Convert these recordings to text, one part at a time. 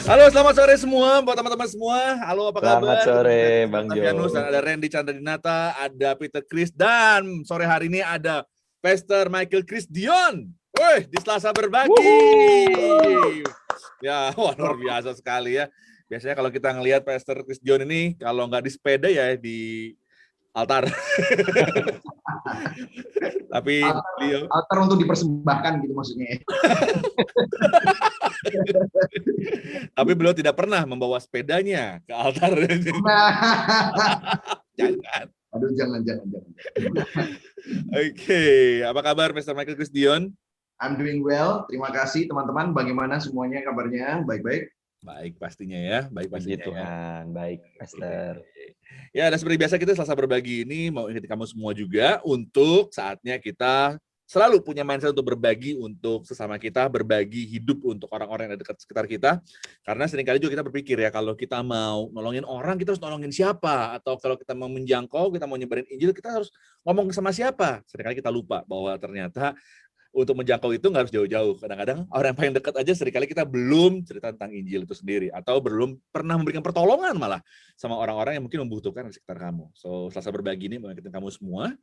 Halo, selamat sore semua buat teman-teman semua. Halo, apa kabar? Selamat sore, Bang Jo. Dan ada Randy Chandradinata, ada Peter Chris, dan sore hari ini ada Pastor Michael Chris Dion. Woi, di Selasa Berbagi. Ya, wah, luar biasa sekali ya. Biasanya kalau kita ngelihat Pastor Chris Dion ini, kalau nggak di sepeda ya di altar. Tapi altar untuk dipersembahkan gitu maksudnya. Tapi beliau tidak pernah membawa sepedanya ke altar. Jangan. Aduh, jangan. Oke, apa kabar Pastor Michael Chris Dion? I'm doing well. Terima kasih teman-teman. Bagaimana semuanya kabarnya? Baik-baik? Baik pastinya ya. Baik pastinya Tuhan. Ya. Baik, Pastor. Ya, dan seperti biasa kita Selasa Berbagi ini mau ingetin kamu semua juga untuk saatnya kita selalu punya mindset untuk berbagi untuk sesama kita, berbagi hidup untuk orang-orang yang ada dekat sekitar kita. Karena seringkali juga kita berpikir ya, kalau kita mau nolongin orang, kita harus nolongin siapa? Atau kalau kita mau menjangkau, kita mau nyebarin Injil, kita harus ngomong sama siapa? Seringkali kita lupa bahwa ternyata untuk menjangkau itu nggak harus jauh-jauh. Kadang-kadang orang yang paling dekat aja seringkali kita belum cerita tentang Injil itu sendiri. Atau belum pernah memberikan pertolongan malah sama orang-orang yang mungkin membutuhkan di sekitar kamu. So, Selasa Berbagi ini mau ingetin kamu semua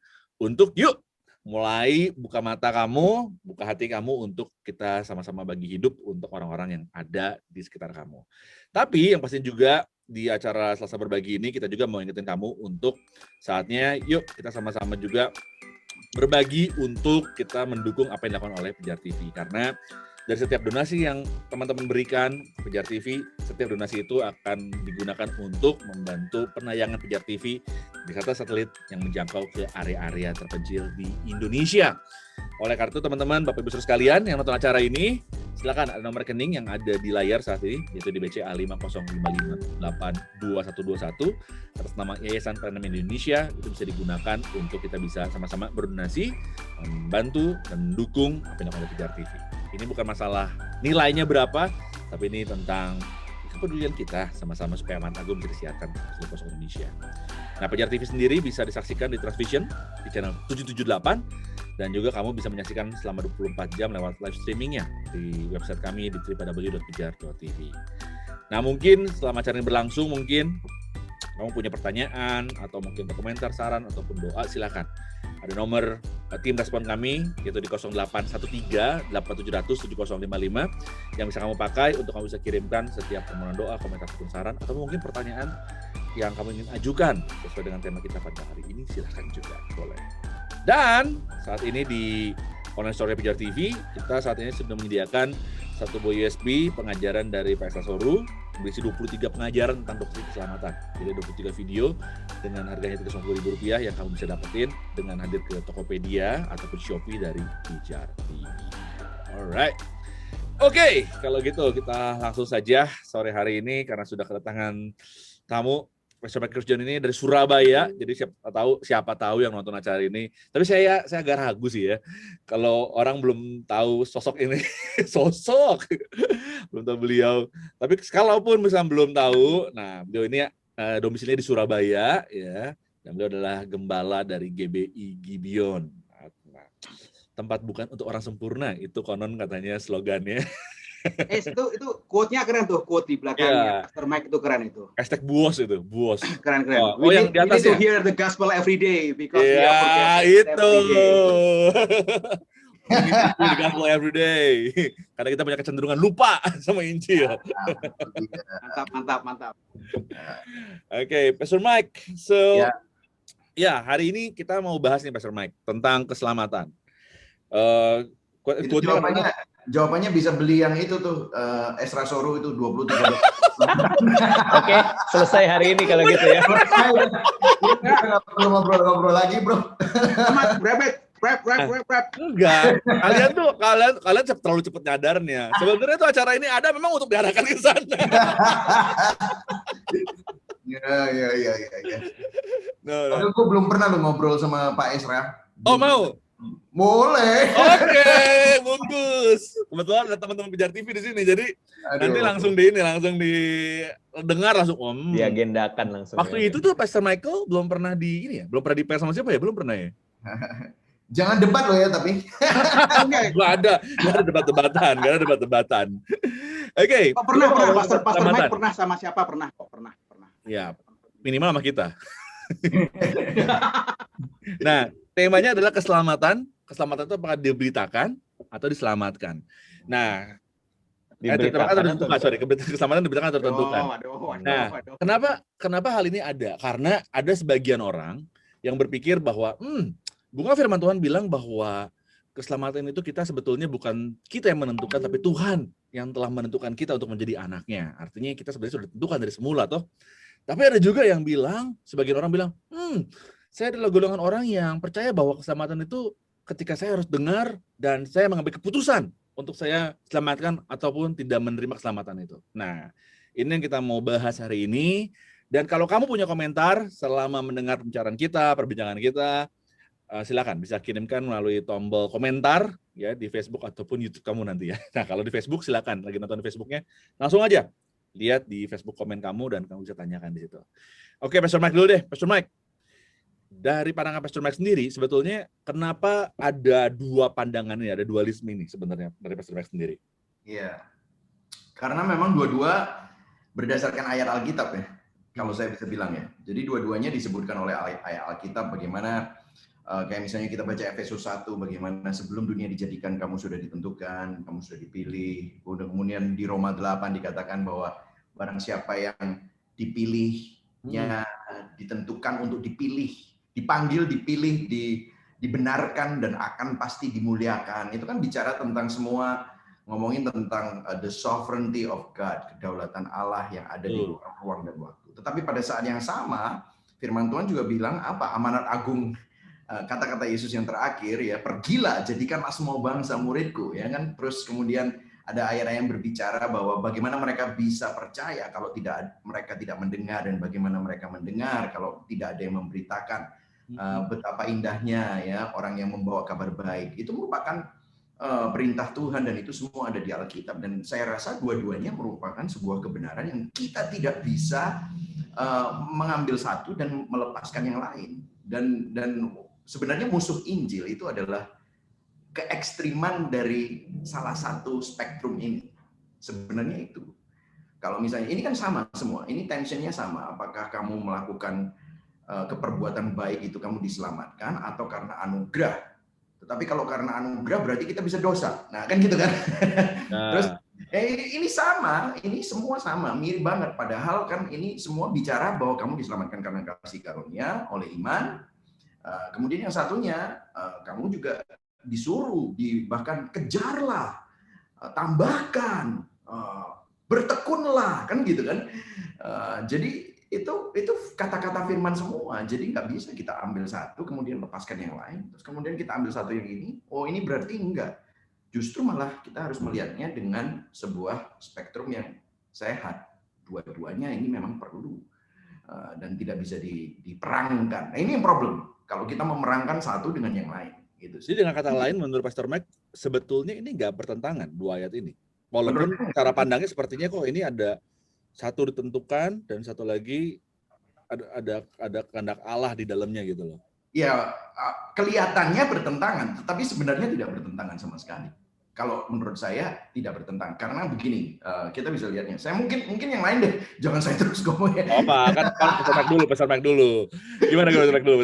untuk yuk mulai buka mata kamu, buka hati kamu untuk kita sama-sama bagi hidup untuk orang-orang yang ada di sekitar kamu. Tapi yang pasti juga di acara Selasa Berbagi ini kita juga mau ingetin kamu untuk saatnya yuk kita sama-sama juga berbagi untuk kita mendukung apa yang dilakukan oleh Pijar TV. Karena dari setiap donasi yang teman-teman berikan Pijar TV, setiap donasi itu akan digunakan untuk membantu penayangan Pijar TV di satelit yang menjangkau ke area-area terpencil di Indonesia. Oleh karena itu teman-teman, Bapak Ibu Saudara sekalian yang nonton acara ini, silakan ada nomor rekening yang ada di layar saat ini, yaitu di BCA 505582121 atas nama Yayasan Pelayanan Indonesia. Itu bisa digunakan untuk kita bisa sama-sama berdonasi, membantu dan mendukung apa yang dilakukan oleh Pijar TV. Ini bukan masalah nilainya berapa, tapi ini tentang kepedulian kita sama-sama supaya amanat agung bisa disiarkan di seluruh Indonesia. Nah, Pijar TV sendiri bisa disaksikan di Transvision di channel 778 dan juga kamu bisa menyaksikan selama 24 jam lewat live streamingnya di website kami di www.pijar.tv. Nah, mungkin selama acara ini berlangsung mungkin kamu punya pertanyaan atau mungkin komentar, saran ataupun doa, silakan. Ada nomor tim respon kami yaitu di 0813-8700-7055 yang bisa kamu pakai untuk kamu bisa kirimkan setiap permohonan doa, komentar ataupun saran atau mungkin pertanyaan yang kamu ingin ajukan sesuai dengan tema kita pada hari ini, silahkan juga boleh. Dan saat ini di online store Pijar TV kita saat ini sudah menyediakan satu buah USB pengajaran dari Pak Esa Soru berisi 23 pengajaran tentang doktrin keselamatan. Jadi 23 video dengan harganya Rp350.000 yang kamu bisa dapetin dengan hadir ke Tokopedia ataupun Shopee dari Pijar TV. Alright. Oke, kalau gitu kita langsung saja sore hari ini karena sudah kedatangan tamu Pastor Michael Chris Dion ini dari Surabaya, jadi siapa tahu yang nonton acara ini. Tapi saya agak ragu sih ya, kalau orang belum tahu sosok ini, belum tahu beliau. Tapi kalaupun misalnya belum tahu, nah beliau ini domisilinya di Surabaya ya, dan beliau adalah gembala dari GBI Gibeon. Nah, tempat bukan untuk orang sempurna, itu konon katanya slogannya. Itu quote-nya keren tuh, quote di belakangnya. Pastor Mike itu keren itu. Hashtag buos itu, buos. Keren. Oh yang di atas ya? We need to hear the gospel every day because we are itu. We need to hear the gospel every day. Karena kita punya kecenderungan lupa sama Injil. Mantap. Oke, Pastor Mike. So, ya hari ini kita mau bahas nih Pastor Mike tentang keselamatan. Jawabannya bisa beli yang itu tuh Esra Soru itu 23. Oke, selesai hari ini kalau gitu ya. Nggak perlu ngobrol lagi, bro. Rap. Enggak. Kalian terlalu cepat nyadarnya. Sebenarnya tuh acara ini ada memang untuk diarahkan ke sana. Iya. Tapi gue belum pernah lo ngobrol sama Pak Esra. Oh, mau? Boleh. Oke, bagus. Kebetulan ada teman-teman Pijar TV di sini, jadi nanti langsung didengar langsung diagendakan langsung. Waktu itu tuh Pastor Michael belum pernah belum pernah di-PR sama siapa ya? Belum pernah ya? Jangan debat lo ya tapi. Nggak ada debat-debatan. Oke. Pernah, Pastor Mike pernah sama siapa? Pernah. Ya, minimal sama kita. Nah, temanya adalah keselamatan. Keselamatan itu apakah diberitakan atau diselamatkan? Nah, keselamatan diberitakan atau ditentukan. Nah, kenapa hal ini ada? Karena ada sebagian orang yang berpikir bahwa, bukan firman Tuhan bilang bahwa keselamatan itu kita sebetulnya bukan kita yang menentukan, tapi Tuhan yang telah menentukan kita untuk menjadi anaknya. Artinya kita sebenarnya sudah ditentukan dari semula, toh. Tapi ada juga yang bilang, sebagian orang bilang, saya adalah golongan orang yang percaya bahwa keselamatan itu ketika saya harus dengar dan saya mengambil keputusan untuk saya selamatkan ataupun tidak menerima keselamatan itu. Nah, ini yang kita mau bahas hari ini. Dan kalau kamu punya komentar selama mendengar pembicaraan kita, perbincangan kita, silakan bisa kirimkan melalui tombol komentar ya di Facebook ataupun YouTube kamu nanti ya. Nah, kalau di Facebook silakan, lagi nonton di Facebooknya, langsung aja lihat di Facebook komen kamu dan kamu bisa tanyakan di situ. Oke, Pastor Mike dulu deh. Pastor Mike, dari pandangan Pastor Mike sendiri, sebetulnya kenapa ada dua pandangan ini, ada dualisme ini sebenarnya dari Pastor Mike sendiri? Iya, karena memang dua-dua berdasarkan ayat Alkitab ya, kalau saya bisa bilang ya. Jadi dua-duanya disebutkan oleh ayat Alkitab bagaimana, kayak misalnya kita baca Efesus 1, bagaimana sebelum dunia dijadikan kamu sudah ditentukan, kamu sudah dipilih. Kemudian di Roma 8 dikatakan bahwa barang siapa yang dipilihnya, ditentukan untuk dipilih, dipanggil, dipilih, dibenarkan, dan akan pasti dimuliakan. Itu kan bicara tentang semua, ngomongin tentang the sovereignty of God, kedaulatan Allah yang ada di luar ruang dan waktu. Tetapi pada saat yang sama, firman Tuhan juga bilang apa? Amanat agung, kata-kata Yesus yang terakhir ya, pergilah jadikanlah semua bangsa muridku, ya kan. Terus kemudian ada ayat-ayat yang berbicara bahwa bagaimana mereka bisa percaya kalau mereka tidak mendengar, dan bagaimana mereka mendengar kalau tidak ada yang memberitakan. Betapa indahnya ya orang yang membawa kabar baik. Itu merupakan perintah Tuhan, dan itu semua ada di Alkitab. Dan saya rasa dua-duanya merupakan sebuah kebenaran yang kita tidak bisa mengambil satu dan melepaskan yang lain. Dan sebenarnya musuh Injil itu adalah keekstriman dari salah satu spektrum ini. Sebenarnya itu. Kalau misalnya, ini kan sama semua, ini tensionnya sama. Apakah kamu melakukan keperbuatan baik itu kamu diselamatkan, atau karena anugerah. Tetapi kalau karena anugerah berarti kita bisa dosa. Nah, kan gitu kan. Terus, ini sama, ini semua sama, mirip banget. Padahal kan ini semua bicara bahwa kamu diselamatkan karena kasih karunia oleh iman. Kemudian yang satunya, kamu juga disuruh, bahkan kejarlah, tambahkan, bertekunlah, kan gitu kan. Jadi itu kata-kata firman semua. Jadi nggak bisa kita ambil satu kemudian lepaskan yang lain, terus kemudian kita ambil satu yang ini, oh ini berarti enggak. Justru malah kita harus melihatnya dengan sebuah spektrum yang sehat. Dua-duanya ini memang perlu dan tidak bisa diperangkan. Nah, ini yang problem. Kalau kita memerangkan satu dengan yang lain, gitu. Jadi dengan kata lain, menurut Pastor Mike, sebetulnya ini nggak bertentangan dua ayat ini. Walaupun cara pandangnya sepertinya kok ini ada satu ditentukan dan satu lagi ada kehendak Allah di dalamnya gitu loh. Ya, kelihatannya bertentangan, tetapi sebenarnya tidak bertentangan sama sekali. Kalau menurut saya tidak bertentangan, karena begini, kita bisa lihatnya. Saya mungkin yang lain deh, jangan saya terus ngomong ya. Apa kan Pastor Mike dulu. Gimana Pastor Mike dulu?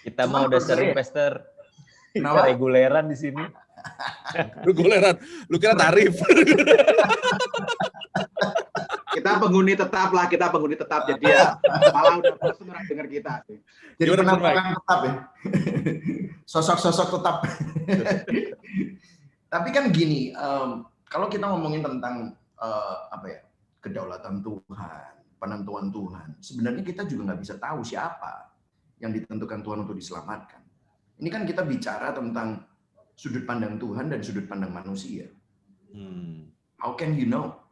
Kita mau udah sering Pastor. Kita reguleran di sini. Reguleran, lu kira tarif? Kita penghuni tetap lah, jadi ya malah udah bosan orang dengar kita. Jadi penampakan tetap ya, sosok-sosok tetap. Tapi kan gini, kalau kita ngomongin tentang kedaulatan Tuhan, penentuan Tuhan, sebenarnya kita juga nggak bisa tahu siapa yang ditentukan Tuhan untuk diselamatkan. Ini kan kita bicara tentang sudut pandang Tuhan dan sudut pandang manusia. How can you know?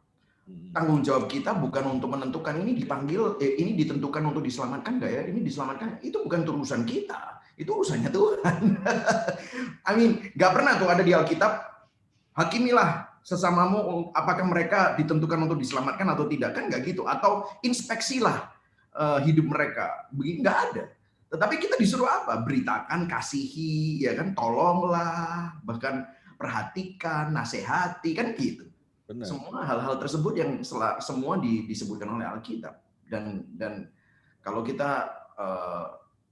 Tanggung jawab kita bukan untuk menentukan ini dipanggil, ini ditentukan untuk diselamatkan nggak ya? Ini diselamatkan, itu bukan urusan kita, itu urusannya Tuhan. Nggak pernah tuh ada di Alkitab, hakimilah sesamamu, apakah mereka ditentukan untuk diselamatkan atau tidak, kan nggak gitu. Atau inspeksilah hidup mereka, begitu nggak ada. Tetapi kita disuruh apa? Beritakan, kasihi, ya kan, tolonglah, bahkan perhatikan, nasihati, kan gitu. Benar. Semua hal-hal tersebut yang semua disebutkan oleh Alkitab. Dan kalau kita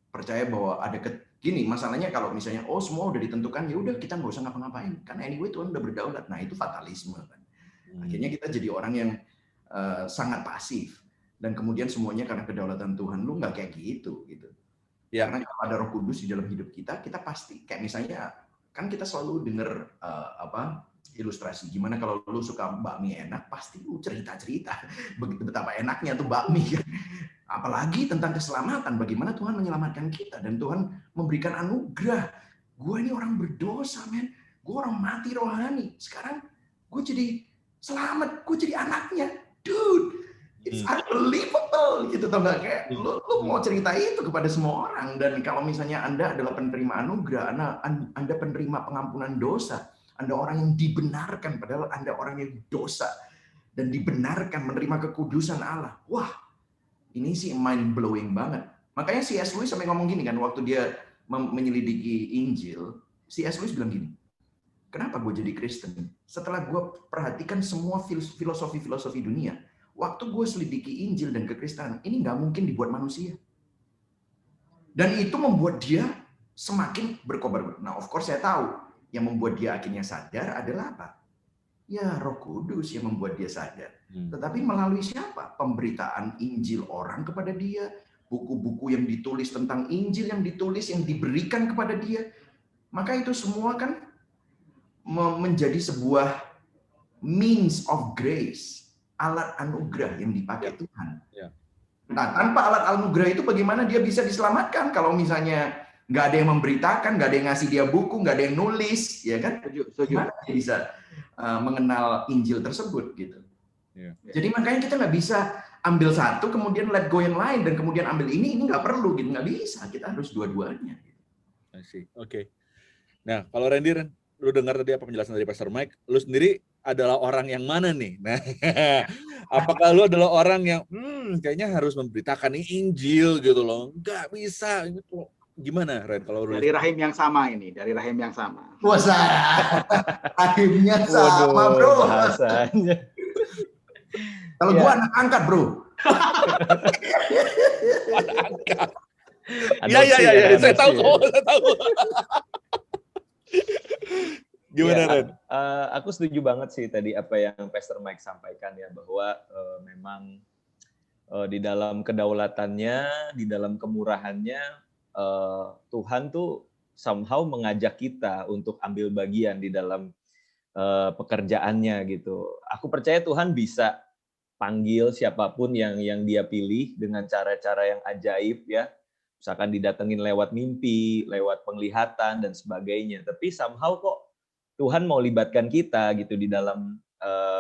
percaya bahwa ada gini, masalahnya kalau misalnya semua udah ditentukan, ya udah kita nggak usah ngapa-ngapain. Karena anyway Tuhan udah berdaulat. Nah, itu fatalisme kan. Akhirnya kita jadi orang yang sangat pasif. Dan kemudian semuanya karena kedaulatan Tuhan, lu nggak kayak gitu. Ya. Karena kalau ada Roh Kudus di dalam hidup kita, kita pasti kayak misalnya kan kita selalu dengar ilustrasi gimana kalau lu suka bakmi enak, pasti lu cerita-cerita betapa enaknya tuh bakmi kan. Apalagi tentang keselamatan, bagaimana Tuhan menyelamatkan kita dan Tuhan memberikan anugerah. Gue ini orang berdosa, men. Gue orang mati rohani. Sekarang gue jadi selamat, gue jadi anaknya. Dude, it's unbelievable gitu, tau gak? Kayak lu mau cerita itu kepada semua orang. Dan kalau misalnya Anda adalah penerima anugerah, Anda penerima pengampunan dosa, Anda orang yang dibenarkan padahal Anda orang yang dosa dan dibenarkan menerima kekudusan Allah. Wah, ini sih mind blowing banget. Makanya C.S. Lewis sampai ngomong gini kan, waktu dia menyelidiki Injil, C.S. Lewis bilang gini, kenapa gue jadi Kristen? Setelah gue perhatikan semua filosofi dunia, waktu gue selidiki Injil dan kekristenan, ini nggak mungkin dibuat manusia. Dan itu membuat dia semakin berkobar. Nah, of course saya tahu, yang membuat dia akhirnya sadar adalah apa? Ya, Roh Kudus yang membuat dia sadar. Tetapi melalui siapa? Pemberitaan Injil orang kepada dia, buku-buku yang ditulis tentang Injil yang ditulis, yang diberikan kepada dia. Maka itu semua kan menjadi sebuah means of grace, alat anugerah yang dipakai Tuhan. Nah, tanpa alat anugerah itu bagaimana dia bisa diselamatkan kalau misalnya nggak ada yang memberitakan, nggak ada yang ngasih dia buku, nggak ada yang nulis, ya kan? Gimana dia bisa mengenal Injil tersebut gitu? Jadi makanya kita nggak bisa ambil satu kemudian let go yang lain dan kemudian ambil ini nggak perlu gitu, nggak bisa. Kita harus dua-duanya. Oke. Nah, kalau Randy, lu dengar tadi apa penjelasan dari Pastor Mike, lu sendiri adalah orang yang mana nih? Nah, apakah lu adalah orang yang kayaknya harus memberitakan nih Injil gitu loh? Nggak bisa gitu. Gimana, Ren? Kalau dari rahim yang sama ini, dari rahim yang sama. Wah, rahimnya sama, bro. Bahasanya. Kalau gua anak angkat, bro. anak angkat. Iya. Saya tahu. Gimana, Ren? Aku setuju banget sih tadi apa yang Pastor Mike sampaikan ya, bahwa memang di dalam kedaulatannya, di dalam kemurahannya, Tuhan tuh somehow mengajak kita untuk ambil bagian di dalam pekerjaannya gitu. Aku percaya Tuhan bisa panggil siapapun yang dia pilih dengan cara-cara yang ajaib ya. Misalkan didatengin lewat mimpi, lewat penglihatan dan sebagainya. Tapi somehow kok Tuhan mau libatkan kita gitu di dalam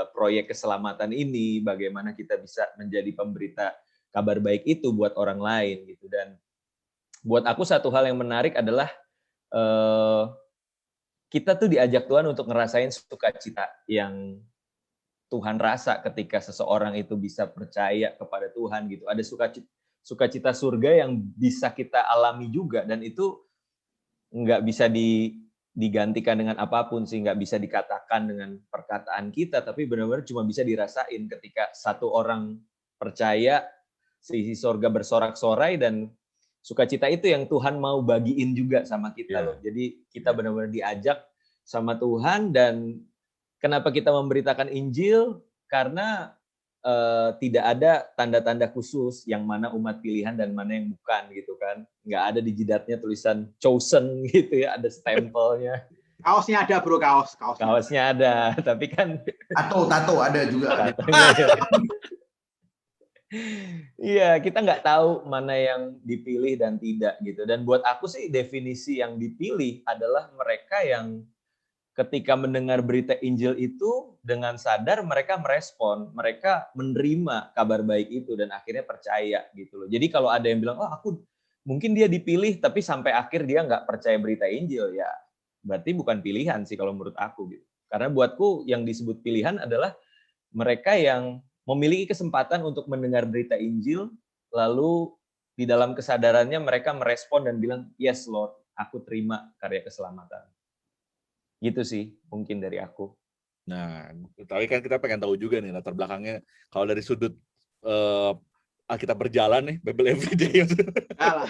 proyek keselamatan ini, bagaimana kita bisa menjadi pemberita kabar baik itu buat orang lain gitu. Dan buat aku satu hal yang menarik adalah kita tuh diajak Tuhan untuk ngerasain sukacita yang Tuhan rasa ketika seseorang itu bisa percaya kepada Tuhan gitu. Ada sukacita surga yang bisa kita alami juga, dan itu nggak bisa digantikan dengan apapun sih, nggak bisa dikatakan dengan perkataan kita, tapi benar-benar cuma bisa dirasain ketika satu orang percaya, sisi surga bersorak-sorai, dan sukacita itu yang Tuhan mau bagiin juga sama kita loh. Jadi kita benar-benar diajak sama Tuhan. Dan kenapa kita memberitakan Injil? Karena tidak ada tanda-tanda khusus yang mana umat pilihan dan mana yang bukan gitu kan. Nggak ada di jidatnya tulisan chosen gitu ya, ada stempelnya. Kaosnya ada bro, kaosnya ada, tapi kan tato ada juga. Iya, kita nggak tahu mana yang dipilih dan tidak gitu. Dan buat aku sih definisi yang dipilih adalah mereka yang ketika mendengar berita Injil itu dengan sadar mereka merespon, mereka menerima kabar baik itu dan akhirnya percaya gitu loh. Jadi kalau ada yang bilang, mungkin dia dipilih tapi sampai akhir dia nggak percaya berita Injil, ya berarti bukan pilihan sih kalau menurut aku gitu. Karena buatku yang disebut pilihan adalah mereka yang memiliki kesempatan untuk mendengar berita Injil, lalu di dalam kesadarannya mereka merespon dan bilang, yes Lord, aku terima karya keselamatan. Gitu sih mungkin dari aku. Nah, tapi kan kita pengen tahu juga nih latar belakangnya. Kalau dari sudut Alkitab berjalan nih, Bible Everyday. Alah,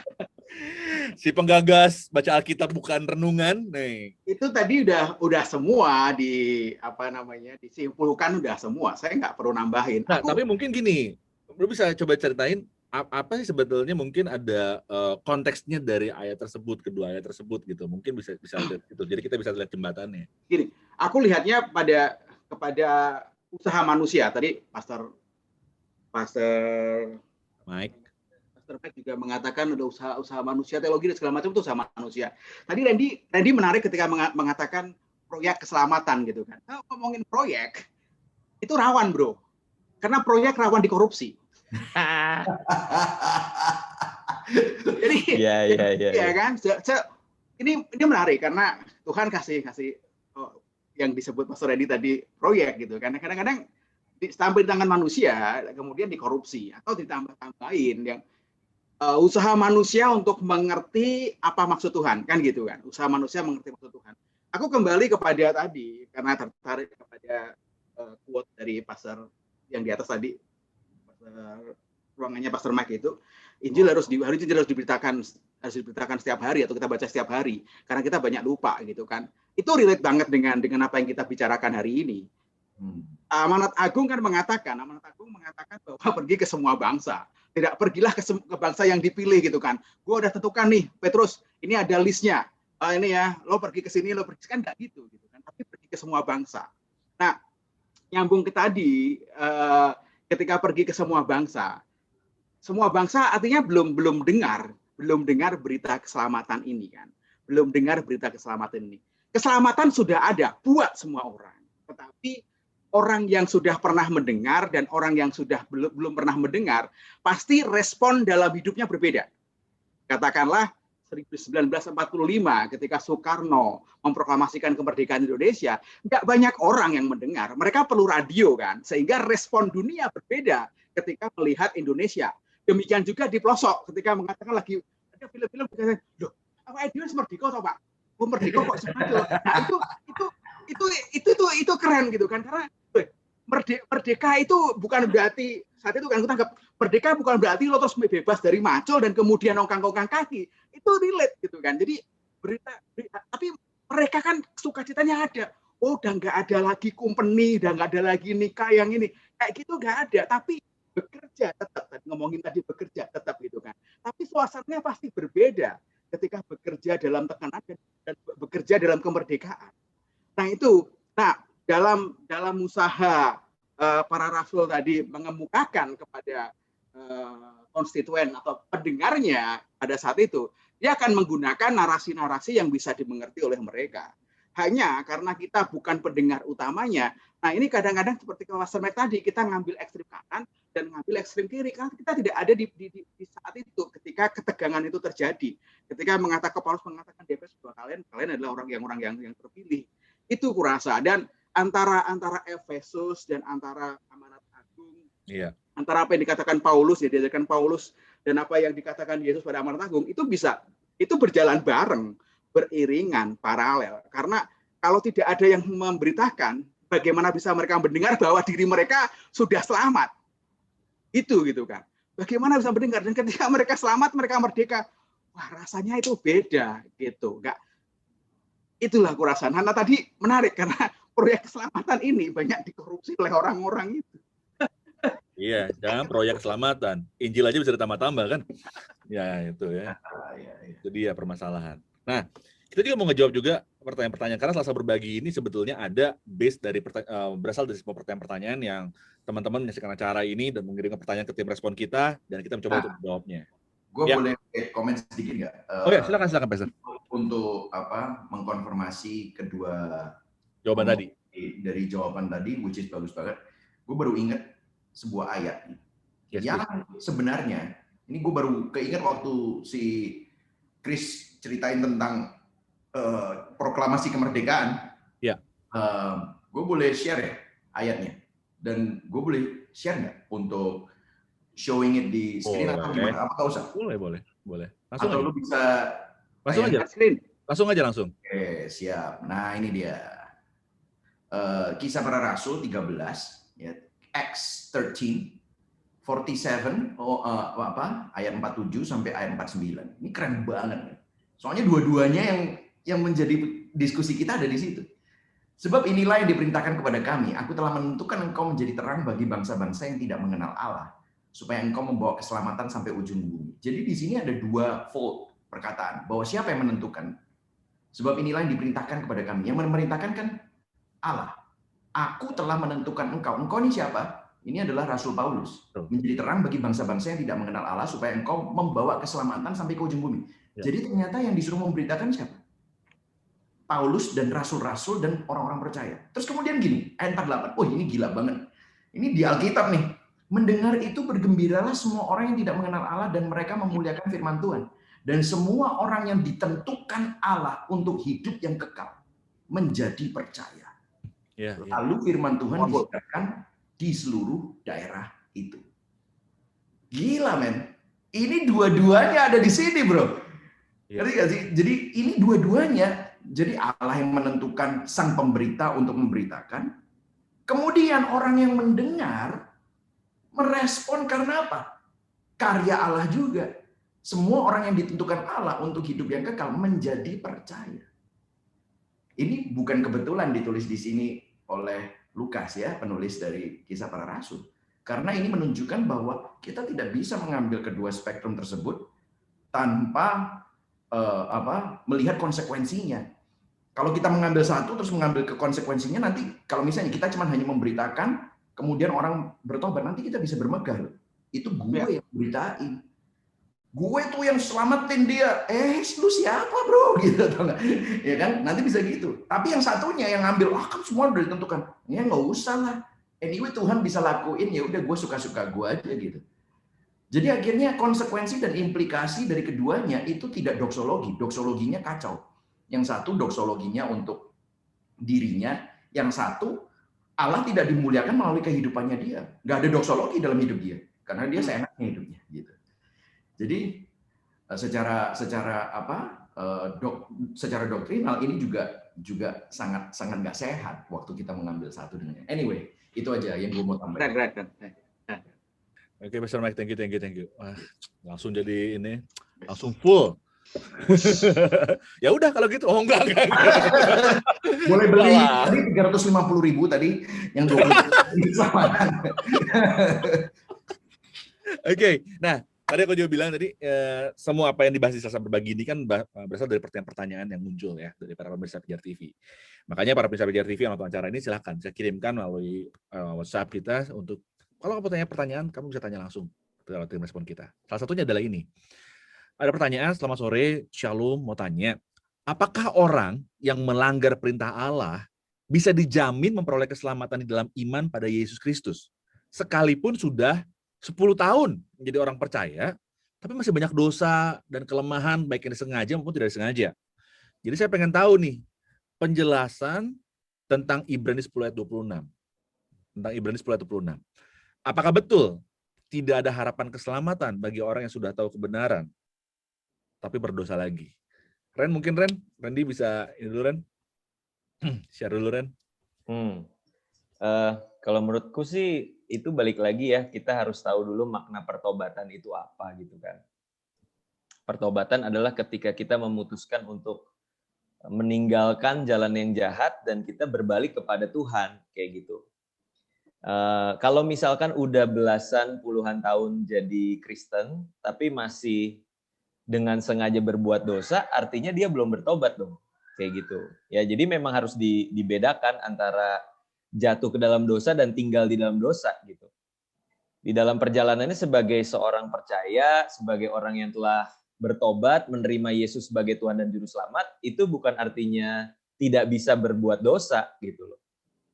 Si penggagas baca Alkitab bukan renungan nih. itu tadi udah semua disimpulkan udah semua. Saya nggak perlu nambahin. Nah, tapi mungkin gini, lu bisa coba ceritain apa sih sebetulnya mungkin ada konteksnya dari ayat tersebut, kedua ayat tersebut gitu. Mungkin bisa lihat gitu. Jadi kita bisa lihat jembatannya. Gini, aku lihatnya kepada usaha manusia. Tadi Pastor Mike juga mengatakan ada usaha manusia, teologi dan segala macam itu usaha manusia. Tadi Randy menarik ketika mengatakan proyek keselamatan gitu kan. Kalau ngomongin proyek itu rawan, bro. Karena proyek rawan dikorupsi. Jadi ya kan. Ini menarik karena Tuhan kasih yang disebut Pastor Randy tadi proyek gitu kan. Kadang-kadang sampai di tangan manusia kemudian dikorupsi atau ditambah-tambahin yang usaha manusia untuk mengerti apa maksud Tuhan kan gitu kan. Usaha manusia mengerti maksud Tuhan. Aku kembali kepada tadi karena tertarik kepada quote dari pastor yang di atas tadi, ruangannya Pastor Mike itu, Injil harus diberitakan setiap hari atau kita baca setiap hari karena kita banyak lupa gitu kan. Itu relate banget dengan apa yang kita bicarakan hari ini. Amanat Agung mengatakan bahwa pergi ke semua bangsa. Tidak pergilah ke bangsa yang dipilih gitu kan. Gue udah tentukan nih, Petrus, ini ada listnya. Ini ya, lo pergi ke sini, lo pergi kan nggak gitu kan. Tapi pergi ke semua bangsa. Nah, nyambung ke tadi, ketika pergi ke semua bangsa artinya belum dengar berita keselamatan ini kan. Belum dengar berita keselamatan ini. Keselamatan sudah ada buat semua orang. Tetapi orang yang sudah pernah mendengar dan orang yang sudah belum pernah mendengar, pasti respon dalam hidupnya berbeda. Katakanlah 1945 ketika Soekarno memproklamasikan kemerdekaan Indonesia, nggak banyak orang yang mendengar. Mereka perlu radio kan, sehingga respon dunia berbeda ketika melihat Indonesia. Demikian juga di pelosok ketika mengatakan lagi ada film-film, loh, apa Indonesia merdeka atau Pak? Oh, merdeka kok sebenarnya. Nah, itu keren gitu kan, karena merdeka itu bukan berarti saat itu kan kita anggap merdeka bukan berarti lo terus bebas dari macul dan kemudian ongkang-ongkang kaki. Itu relate gitu kan. Jadi berita tapi mereka kan sukacitanya ada. Oh, udah nggak ada lagi company, udah nggak ada lagi nikah yang ini. Kayak gitu nggak ada, tapi bekerja tetap. Ngomongin tadi bekerja tetap gitu kan. Tapi suasananya pasti berbeda ketika bekerja dalam tekanan dan bekerja dalam kemerdekaan. Nah, itu. Nah, dalam usaha para rasul tadi mengemukakan kepada konstituen atau pendengarnya pada saat itu, dia akan menggunakan narasi-narasi yang bisa dimengerti oleh mereka. Hanya karena kita bukan pendengar utamanya, nah ini kadang-kadang seperti Pastor Mike tadi, kita ngambil ekstrim kanan dan ngambil ekstrim kiri, karena kita tidak ada di saat itu ketika ketegangan itu terjadi. Ketika Paulus mengatakan di Efesus bahwa kalian adalah orang yang terpilih. Itu kurasa. Dan antara Efesus dan antara Amanat Agung, antara apa yang dikatakan Paulus, ya diajarkan Paulus, dan apa yang dikatakan Yesus pada Amanat Agung, itu berjalan bareng, beriringan, paralel. Karena kalau tidak ada yang memberitakan, bagaimana bisa mereka mendengar bahwa diri mereka sudah selamat? Itu gitu kan. Bagaimana bisa mendengar? Dan ketika mereka selamat, mereka merdeka, wah rasanya itu beda gitu. Enggak. Itulah kurasa. Karena tadi menarik karena proyek keselamatan ini banyak dikorupsi oleh orang-orang itu. Iya, jangan proyek keselamatan. Injil aja bisa ditambah-tambah kan? Ya, itu ya. Itu dia permasalahan. Nah, kita juga mau ngejawab juga pertanyaan-pertanyaan. Karena Selasa Berbagi ini sebetulnya ada berasal dari semua pertanyaan-pertanyaan yang teman-teman menyaksikan acara ini dan mengirimkan pertanyaan ke tim respon kita, dan kita mencoba untuk menjawabnya. Gue boleh komen sedikit nggak? Oh ya, silakan Pastor. Untuk mengkonfirmasi kedua jawaban tadi. Dari jawaban tadi, which is bagus banget. Gue baru ingat sebuah ayat yang sebenarnya ini gue baru keinget waktu si Chris ceritain tentang proklamasi kemerdekaan. Ya. Gue boleh share ya ayatnya, dan gue boleh share nggak untuk showing it di screen atau gimana? Apa nggak usah? Boleh. Langsung atau aja. Lu bisa langsung aja. Screen. Langsung aja. Oke, siap. Nah ini dia. Kisah Para Rasul 13, ya, Acts 13, 47, ayat 47 sampai ayat 49. Ini keren banget. Soalnya dua-duanya yang menjadi diskusi kita ada di situ. Sebab inilah yang diperintahkan kepada kami. Aku telah menentukan engkau menjadi terang bagi bangsa-bangsa yang tidak mengenal Allah, supaya engkau membawa keselamatan sampai ujung bumi. Jadi di sini ada dua fold perkataan, bahwa siapa yang menentukan. Sebab inilah yang diperintahkan kepada kami. Yang memerintahkan kan Allah. Aku telah menentukan engkau. Engkau ini siapa? Ini adalah Rasul Paulus. Menjadi terang bagi bangsa-bangsa yang tidak mengenal Allah, supaya engkau membawa keselamatan sampai ke ujung bumi. Ya. Jadi ternyata yang disuruh memberitakan siapa? Paulus dan rasul-rasul dan orang-orang percaya. Terus kemudian gini, ayat 48. Oh, ini gila banget. Ini di Alkitab nih. Mendengar itu bergembiralah semua orang yang tidak mengenal Allah dan mereka memuliakan firman Tuhan. Dan semua orang yang ditentukan Allah untuk hidup yang kekal menjadi percaya. Lalu firman Tuhan disiarkan di seluruh daerah itu. Gila, men. Ini dua-duanya ada di sini, bro. Ngerti gak sih? Jadi ini dua-duanya. Jadi Allah yang menentukan sang pemberita untuk memberitakan. Kemudian orang yang mendengar merespon karena apa? Karya Allah juga. Semua orang yang ditentukan Allah untuk hidup yang kekal menjadi percaya. Ini bukan kebetulan ditulis di sini oleh Lukas, ya, penulis dari Kisah Para Rasul. Karena ini menunjukkan bahwa kita tidak bisa mengambil kedua spektrum tersebut tanpa melihat konsekuensinya. Kalau kita mengambil satu terus mengambil ke konsekuensinya, nanti kalau misalnya kita cuma hanya memberitakan, kemudian orang bertobat, nanti kita bisa bermegah. Itu gue yang beritain. Gue tuh yang selamatin dia. Lu siapa, bro? Gitu, tau nggak? Ya kan? Nanti bisa gitu. Tapi yang satunya yang ngambil, kan semua udah ditentukan. Ya nggak usah lah. Anyway, Tuhan bisa lakuin, ya udah gue suka-suka gue aja gitu. Jadi akhirnya konsekuensi dan implikasi dari keduanya itu tidak doksologi. Doksologinya kacau. Yang satu doksologinya untuk dirinya, yang satu Allah tidak dimuliakan melalui kehidupannya dia. Nggak ada doksologi dalam hidup dia, karena dia seenaknya hidupnya. Gitu. Jadi secara doktrinal ini juga sangat nggak sehat waktu kita mengambil satu dengan yang. Anyway, itu aja yang gue mau tambahkan. Oke, Pastor Mike, thank you. Wah, langsung jadi ini, langsung full. Ya udah kalau gitu. Oh enggak. Boleh beli tadi 350.000 tadi yang 20 sama. Oke, nah tadi aku juga bilang tadi semua apa yang dibahas di Selasa Berbagi ini kan berasal dari pertanyaan-pertanyaan yang muncul ya dari para pemirsa Pijar TV. Makanya para pemirsa Pijar TV yang nonton acara ini silahkan bisa kirimkan melalui WhatsApp kita untuk kalau kamu tanya pertanyaan kamu bisa tanya langsung lewat tim respon kita. Salah satunya adalah ini. Ada pertanyaan, selamat sore, Shalom, mau tanya, apakah orang yang melanggar perintah Allah bisa dijamin memperoleh keselamatan di dalam iman pada Yesus Kristus? Sekalipun sudah 10 tahun menjadi orang percaya, tapi masih banyak dosa dan kelemahan, baik yang disengaja maupun tidak disengaja. Jadi saya pengen tahu nih, penjelasan tentang Ibrani 10 ayat 26. Tentang Ibrani 10 ayat 26. Apakah betul tidak ada harapan keselamatan bagi orang yang sudah tahu kebenaran, tapi berdosa lagi? Randy bisa ini dulu, Ren? Share dulu, Ren. Kalau menurutku sih itu balik lagi ya, kita harus tahu dulu makna pertobatan itu apa gitu kan. Pertobatan adalah ketika kita memutuskan untuk meninggalkan jalan yang jahat dan kita berbalik kepada Tuhan, kayak gitu. Kalau misalkan udah belasan puluhan tahun jadi Kristen, tapi masih dengan sengaja berbuat dosa, artinya dia belum bertobat dong, kayak gitu. Ya, jadi memang harus dibedakan antara jatuh ke dalam dosa dan tinggal di dalam dosa gitu. Di dalam perjalanannya sebagai seorang percaya, sebagai orang yang telah bertobat, menerima Yesus sebagai Tuhan dan Juru Selamat, itu bukan artinya tidak bisa berbuat dosa gitu loh.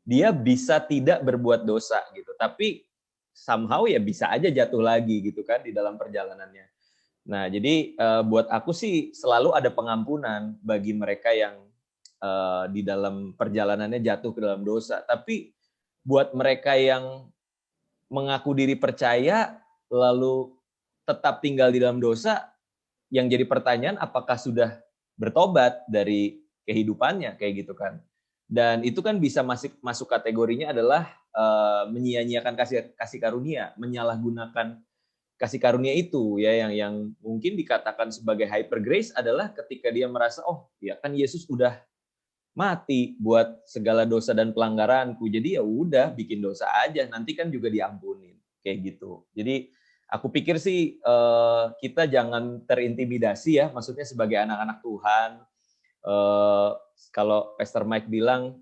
Dia bisa tidak berbuat dosa gitu, tapi somehow ya bisa aja jatuh lagi gitu kan di dalam perjalanannya. Nah, jadi buat aku sih selalu ada pengampunan bagi mereka yang di dalam perjalanannya jatuh ke dalam dosa. Tapi buat mereka yang mengaku diri percaya lalu tetap tinggal di dalam dosa, yang jadi pertanyaan apakah sudah bertobat dari kehidupannya kayak gitu kan. Dan itu kan bisa masuk kategorinya adalah menyia-nyiakan kasih karunia, menyalahgunakan kasih karunia itu ya, yang mungkin dikatakan sebagai hyper grace adalah ketika dia merasa, oh ya kan Yesus udah mati buat segala dosa dan pelanggaranku, jadi ya udah bikin dosa aja, nanti kan juga diampunin, kayak gitu. Jadi aku pikir sih kita jangan terintimidasi ya, maksudnya sebagai anak-anak Tuhan. Kalau Pastor Mike bilang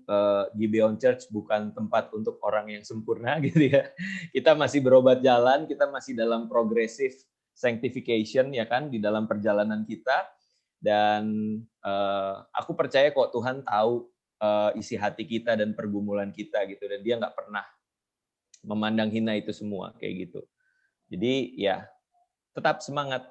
Gibeon Church bukan tempat untuk orang yang sempurna gitu ya. Kita masih berobat jalan, kita masih dalam progressive sanctification ya kan, di dalam perjalanan kita. Dan aku percaya kok Tuhan tahu isi hati kita dan pergumulan kita gitu, dan Dia nggak pernah memandang hina itu semua kayak gitu. Jadi ya tetap semangat.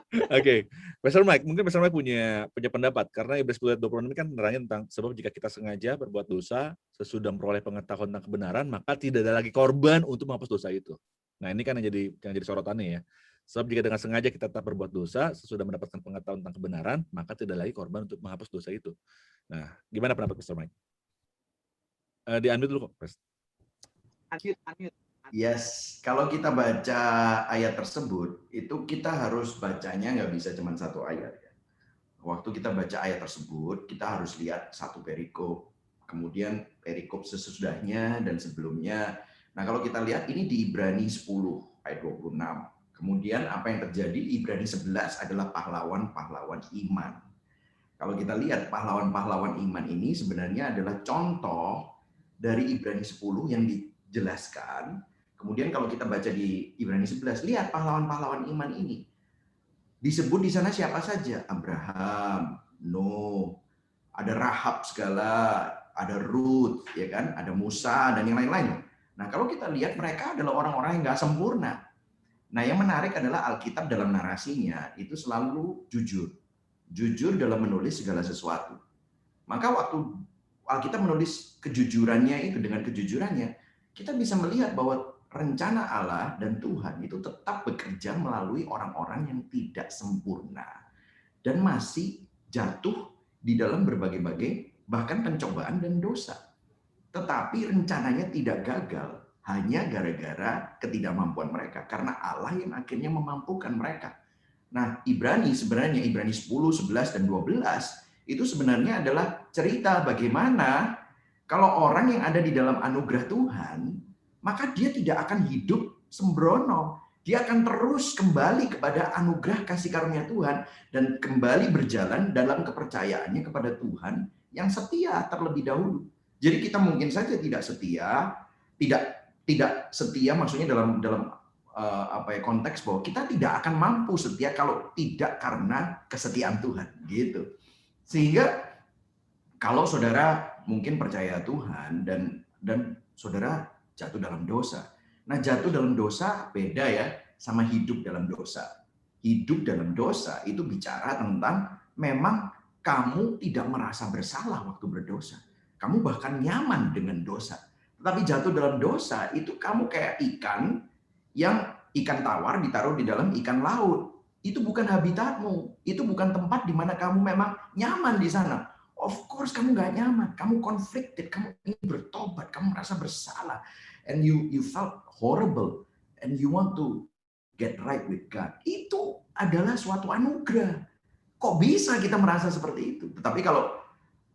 Oke, Pastor Mike, mungkin Pastor Mike punya pendapat, karena Ibrani 10:26 ini kan nerangin tentang sebab jika kita sengaja berbuat dosa sesudah memperoleh pengetahuan tentang kebenaran, maka tidak ada lagi korban untuk menghapus dosa itu. Nah, ini kan yang jadi sorotannya ya. Sebab jika dengan sengaja kita tetap berbuat dosa sesudah mendapatkan pengetahuan tentang kebenaran, maka tidak lagi korban untuk menghapus dosa itu. Nah, gimana pendapat Pastor Mike? Di-unmute dulu kok, Pas. Unmute. Yes, kalau kita baca ayat tersebut, itu kita harus bacanya nggak bisa cuma satu ayat. Waktu kita baca ayat tersebut, kita harus lihat satu perikop, kemudian perikop sesudahnya dan sebelumnya. Nah, kalau kita lihat ini di Ibrani 10 ayat 26. Kemudian apa yang terjadi di Ibrani 11 adalah pahlawan-pahlawan iman. Kalau kita lihat pahlawan-pahlawan iman ini sebenarnya adalah contoh dari Ibrani 10 yang dijelaskan. Kemudian kalau kita baca di Ibrani 11, lihat pahlawan-pahlawan iman ini. Disebut di sana siapa saja? Abraham, Nuh, ada Rahab segala, ada Ruth, ya kan? Ada Musa dan yang lain-lain. Nah, kalau kita lihat mereka adalah orang-orang yang nggak sempurna. Nah, yang menarik adalah Alkitab dalam narasinya itu selalu jujur. Jujur dalam menulis segala sesuatu. Maka waktu Alkitab menulis kejujurannya itu, dengan kejujurannya, kita bisa melihat bahwa rencana Allah dan Tuhan itu tetap bekerja melalui orang-orang yang tidak sempurna dan masih jatuh di dalam berbagai-bagai bahkan pencobaan dan dosa. Tetapi rencananya tidak gagal hanya gara-gara ketidakmampuan mereka, karena Allah yang akhirnya memampukan mereka. Nah, Ibrani 10, 11 dan 12 itu sebenarnya adalah cerita bagaimana kalau orang yang ada di dalam anugerah Tuhan, maka dia tidak akan hidup sembrono. Dia akan terus kembali kepada anugerah kasih karunia Tuhan dan kembali berjalan dalam kepercayaannya kepada Tuhan yang setia terlebih dahulu. Jadi kita mungkin saja tidak setia, tidak setia maksudnya dalam konteks bahwa kita tidak akan mampu setia kalau tidak karena kesetiaan Tuhan, gitu. Sehingga kalau saudara mungkin percaya Tuhan dan saudara jatuh dalam dosa. Nah, jatuh dalam dosa beda ya sama hidup dalam dosa. Hidup dalam dosa itu bicara tentang memang kamu tidak merasa bersalah waktu berdosa. Kamu bahkan nyaman dengan dosa. Tetapi jatuh dalam dosa itu kamu kayak ikan yang ikan tawar ditaruh di dalam ikan laut. Itu bukan habitatmu. Itu bukan tempat di mana kamu memang nyaman di sana. Of course kamu nggak nyaman, kamu conflicted, kamu ingin bertobat, kamu merasa bersalah, and you felt horrible, and you want to get right with God. Itu adalah suatu anugerah. Kok bisa kita merasa seperti itu? Tetapi kalau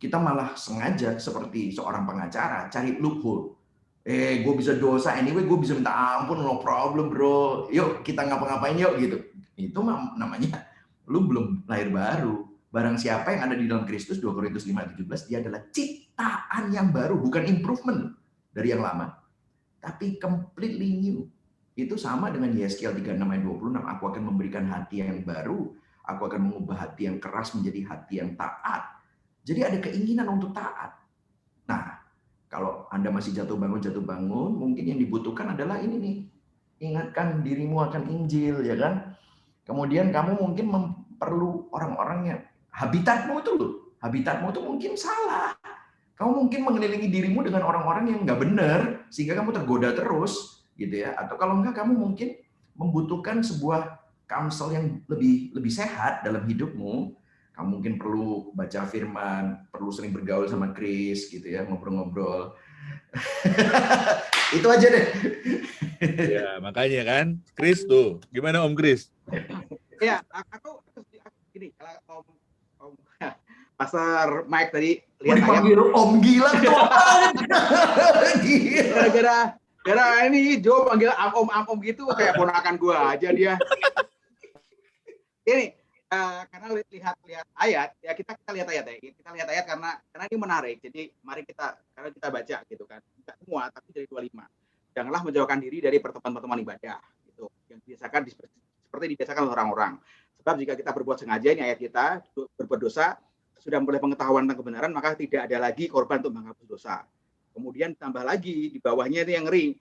kita malah sengaja seperti seorang pengacara cari loophole, gue bisa dosa anyway, gue bisa minta ampun, no problem bro, yuk kita ngapa-ngapain yuk gitu. Itu namanya lu belum lahir baru. Barang siapa yang ada di dalam Kristus, 2 Korintus 5:17, dia adalah ciptaan yang baru, bukan improvement dari yang lama, tapi completely new. Itu sama dengan Yeskiel 36 ayat 26, aku akan memberikan hati yang baru, aku akan mengubah hati yang keras menjadi hati yang taat. Jadi ada keinginan untuk taat. Nah, kalau Anda masih jatuh bangun, mungkin yang dibutuhkan adalah ini nih, ingatkan dirimu akan Injil, ya kan? Kemudian kamu mungkin perlu orang-orang yang habitatmu itu mungkin salah. Kamu mungkin mengelilingi dirimu dengan orang-orang yang nggak benar sehingga kamu tergoda terus, gitu ya. Atau kalau enggak, kamu mungkin membutuhkan sebuah counsel yang lebih sehat dalam hidupmu. Kamu mungkin perlu baca firman, perlu sering bergaul sama Chris gitu ya, ngobrol-ngobrol. Itu aja deh. Ya, makanya kan. Chris tuh, gimana Om Chris? Ya, aku gini, kalau Om Pastor Mike tadi lihat dipanggil Om gila tuh. Gara ini Jo panggil Om gitu kayak ponakan gua aja dia. Ini karena lihat ayat ya, kita lihat ayat ya, kita lihat ayat karena ini menarik. Jadi mari kita baca gitu kan, tidak semua tapi dari 25. Janganlah menjauhkan diri dari pertemuan-pertemuan ibadah gitu yang dibiasakan seperti dibiasakan orang-orang. Sebab jika kita berbuat sengaja, ini ayat kita, berbuat dosa sudah mulai pengetahuan tentang kebenaran, maka tidak ada lagi korban untuk menghapus dosa. Kemudian tambah lagi di bawahnya itu yang ngeri.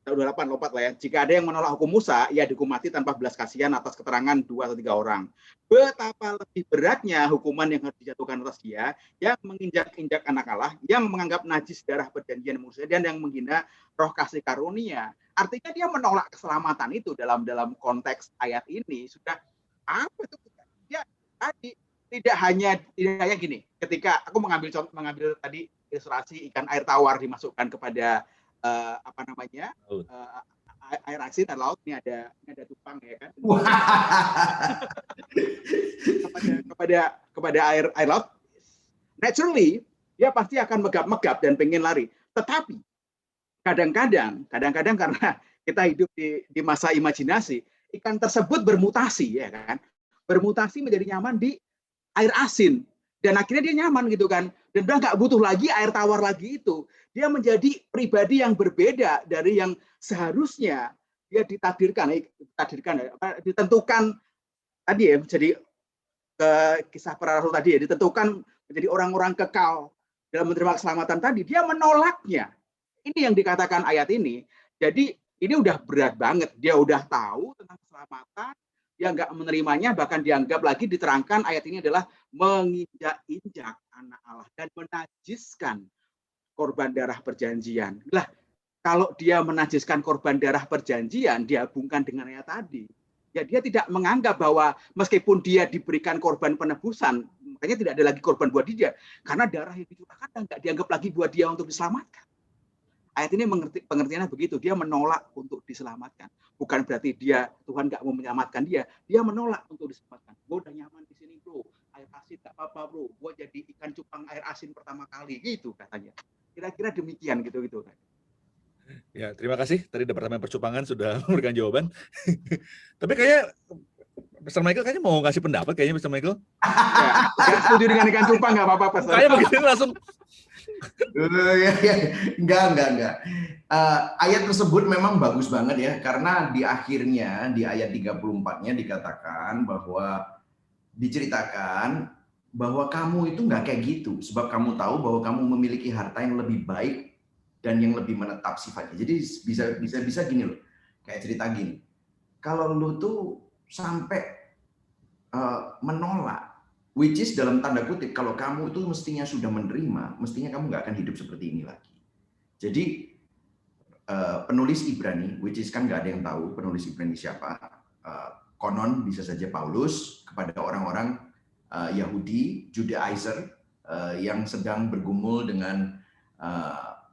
28 lompat lah ya. Jika ada yang menolak hukum Musa, ia dihukum mati tanpa belas kasihan atas keterangan 2 atau 3 orang. Betapa lebih beratnya hukuman yang harus dijatuhkan atas dia yang menginjak-injak anak Allah, yang menganggap najis darah perjanjian manusia, dan yang menghina roh kasih karunia. Artinya dia menolak keselamatan itu dalam konteks ayat ini sudah apa itu? Dia tadi tidak hanya gini. Ketika aku mengambil tadi ilustrasi ikan air tawar dimasukkan kepada air asin dan laut, ini ada tupang ya kan. kepada air laut, naturally dia pasti akan megap-megap dan pengen lari. Tetapi kadang-kadang karena kita hidup di masa imajinasi, ikan tersebut bermutasi ya kan. Bermutasi menjadi nyaman di air asin. Dan akhirnya dia nyaman gitu kan. Dan dia nggak butuh lagi air tawar lagi itu. Dia menjadi pribadi yang berbeda dari yang seharusnya dia ditentukan tadi ya, jadi kisah para rasul tadi ya, ditentukan menjadi orang-orang kekal dalam menerima keselamatan tadi. Dia menolaknya. Ini yang dikatakan ayat ini. Jadi ini udah berat banget. Dia udah tahu tentang keselamatan, dia nggak menerimanya, bahkan dianggap lagi diterangkan ayat ini adalah menginjak-injak anak Allah dan menajiskan korban darah perjanjian. Lah, kalau dia menajiskan korban darah perjanjian, dihubungkan dengan ayat tadi, ya dia tidak menganggap bahwa meskipun dia diberikan korban penebusan, makanya tidak ada lagi korban buat dia, karena darah yang dicurahkan nggak dianggap lagi buat dia untuk diselamatkan. Ayat ini pengertiannya begitu, dia menolak untuk diselamatkan. Bukan berarti Tuhan nggak mau menyelamatkan dia menolak untuk diselamatkan. Gue udah nyaman di sini bro, air asin nggak apa-apa bro, gue jadi ikan cupang air asin pertama kali, gitu katanya. Kira-kira demikian gitu kan. Ya, terima kasih. Tadi Departemen Percupangan sudah memberikan jawaban. Tapi kayaknya Pastor Michael kayaknya mau ngasih pendapat kayaknya Pastor Michael. Ya, setuju dengan ikan cupang nggak apa-apa Pastor. Kayak begitu langsung. Enggak. Ayat tersebut memang bagus banget ya, karena di akhirnya di ayat 34-nya dikatakan bahwa diceritakan bahwa kamu itu nggak kayak gitu, sebab kamu tahu bahwa kamu memiliki harta yang lebih baik dan yang lebih menetap sifatnya. Jadi bisa gini loh, kayak cerita gini. Kalau lu tuh sampai menolak, which is dalam tanda kutip, kalau kamu itu mestinya sudah menerima, mestinya kamu nggak akan hidup seperti ini lagi. Jadi penulis Ibrani, which is kan nggak ada yang tahu penulis Ibrani siapa, konon bisa saja Paulus kepada orang-orang Yahudi, Judaizer yang sedang bergumul dengan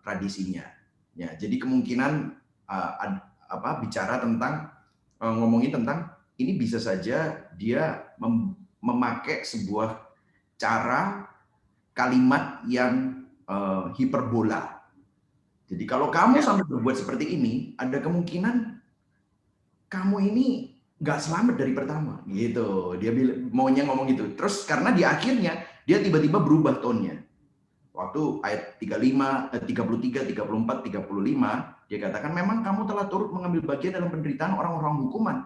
tradisinya. Ya, jadi kemungkinan bicara tentang ngomongin tentang ini bisa saja dia memakai sebuah cara kalimat yang hiperbola. Jadi kalau kamu sampai berbuat seperti ini, ada kemungkinan kamu ini nggak selamat dari pertama, gitu. Dia maunya ngomong gitu. Terus karena di akhirnya dia tiba-tiba berubah tone-nya. Waktu ayat 35, 33, 34, 35, dia katakan memang kamu telah turut mengambil bagian dalam penderitaan orang-orang hukuman.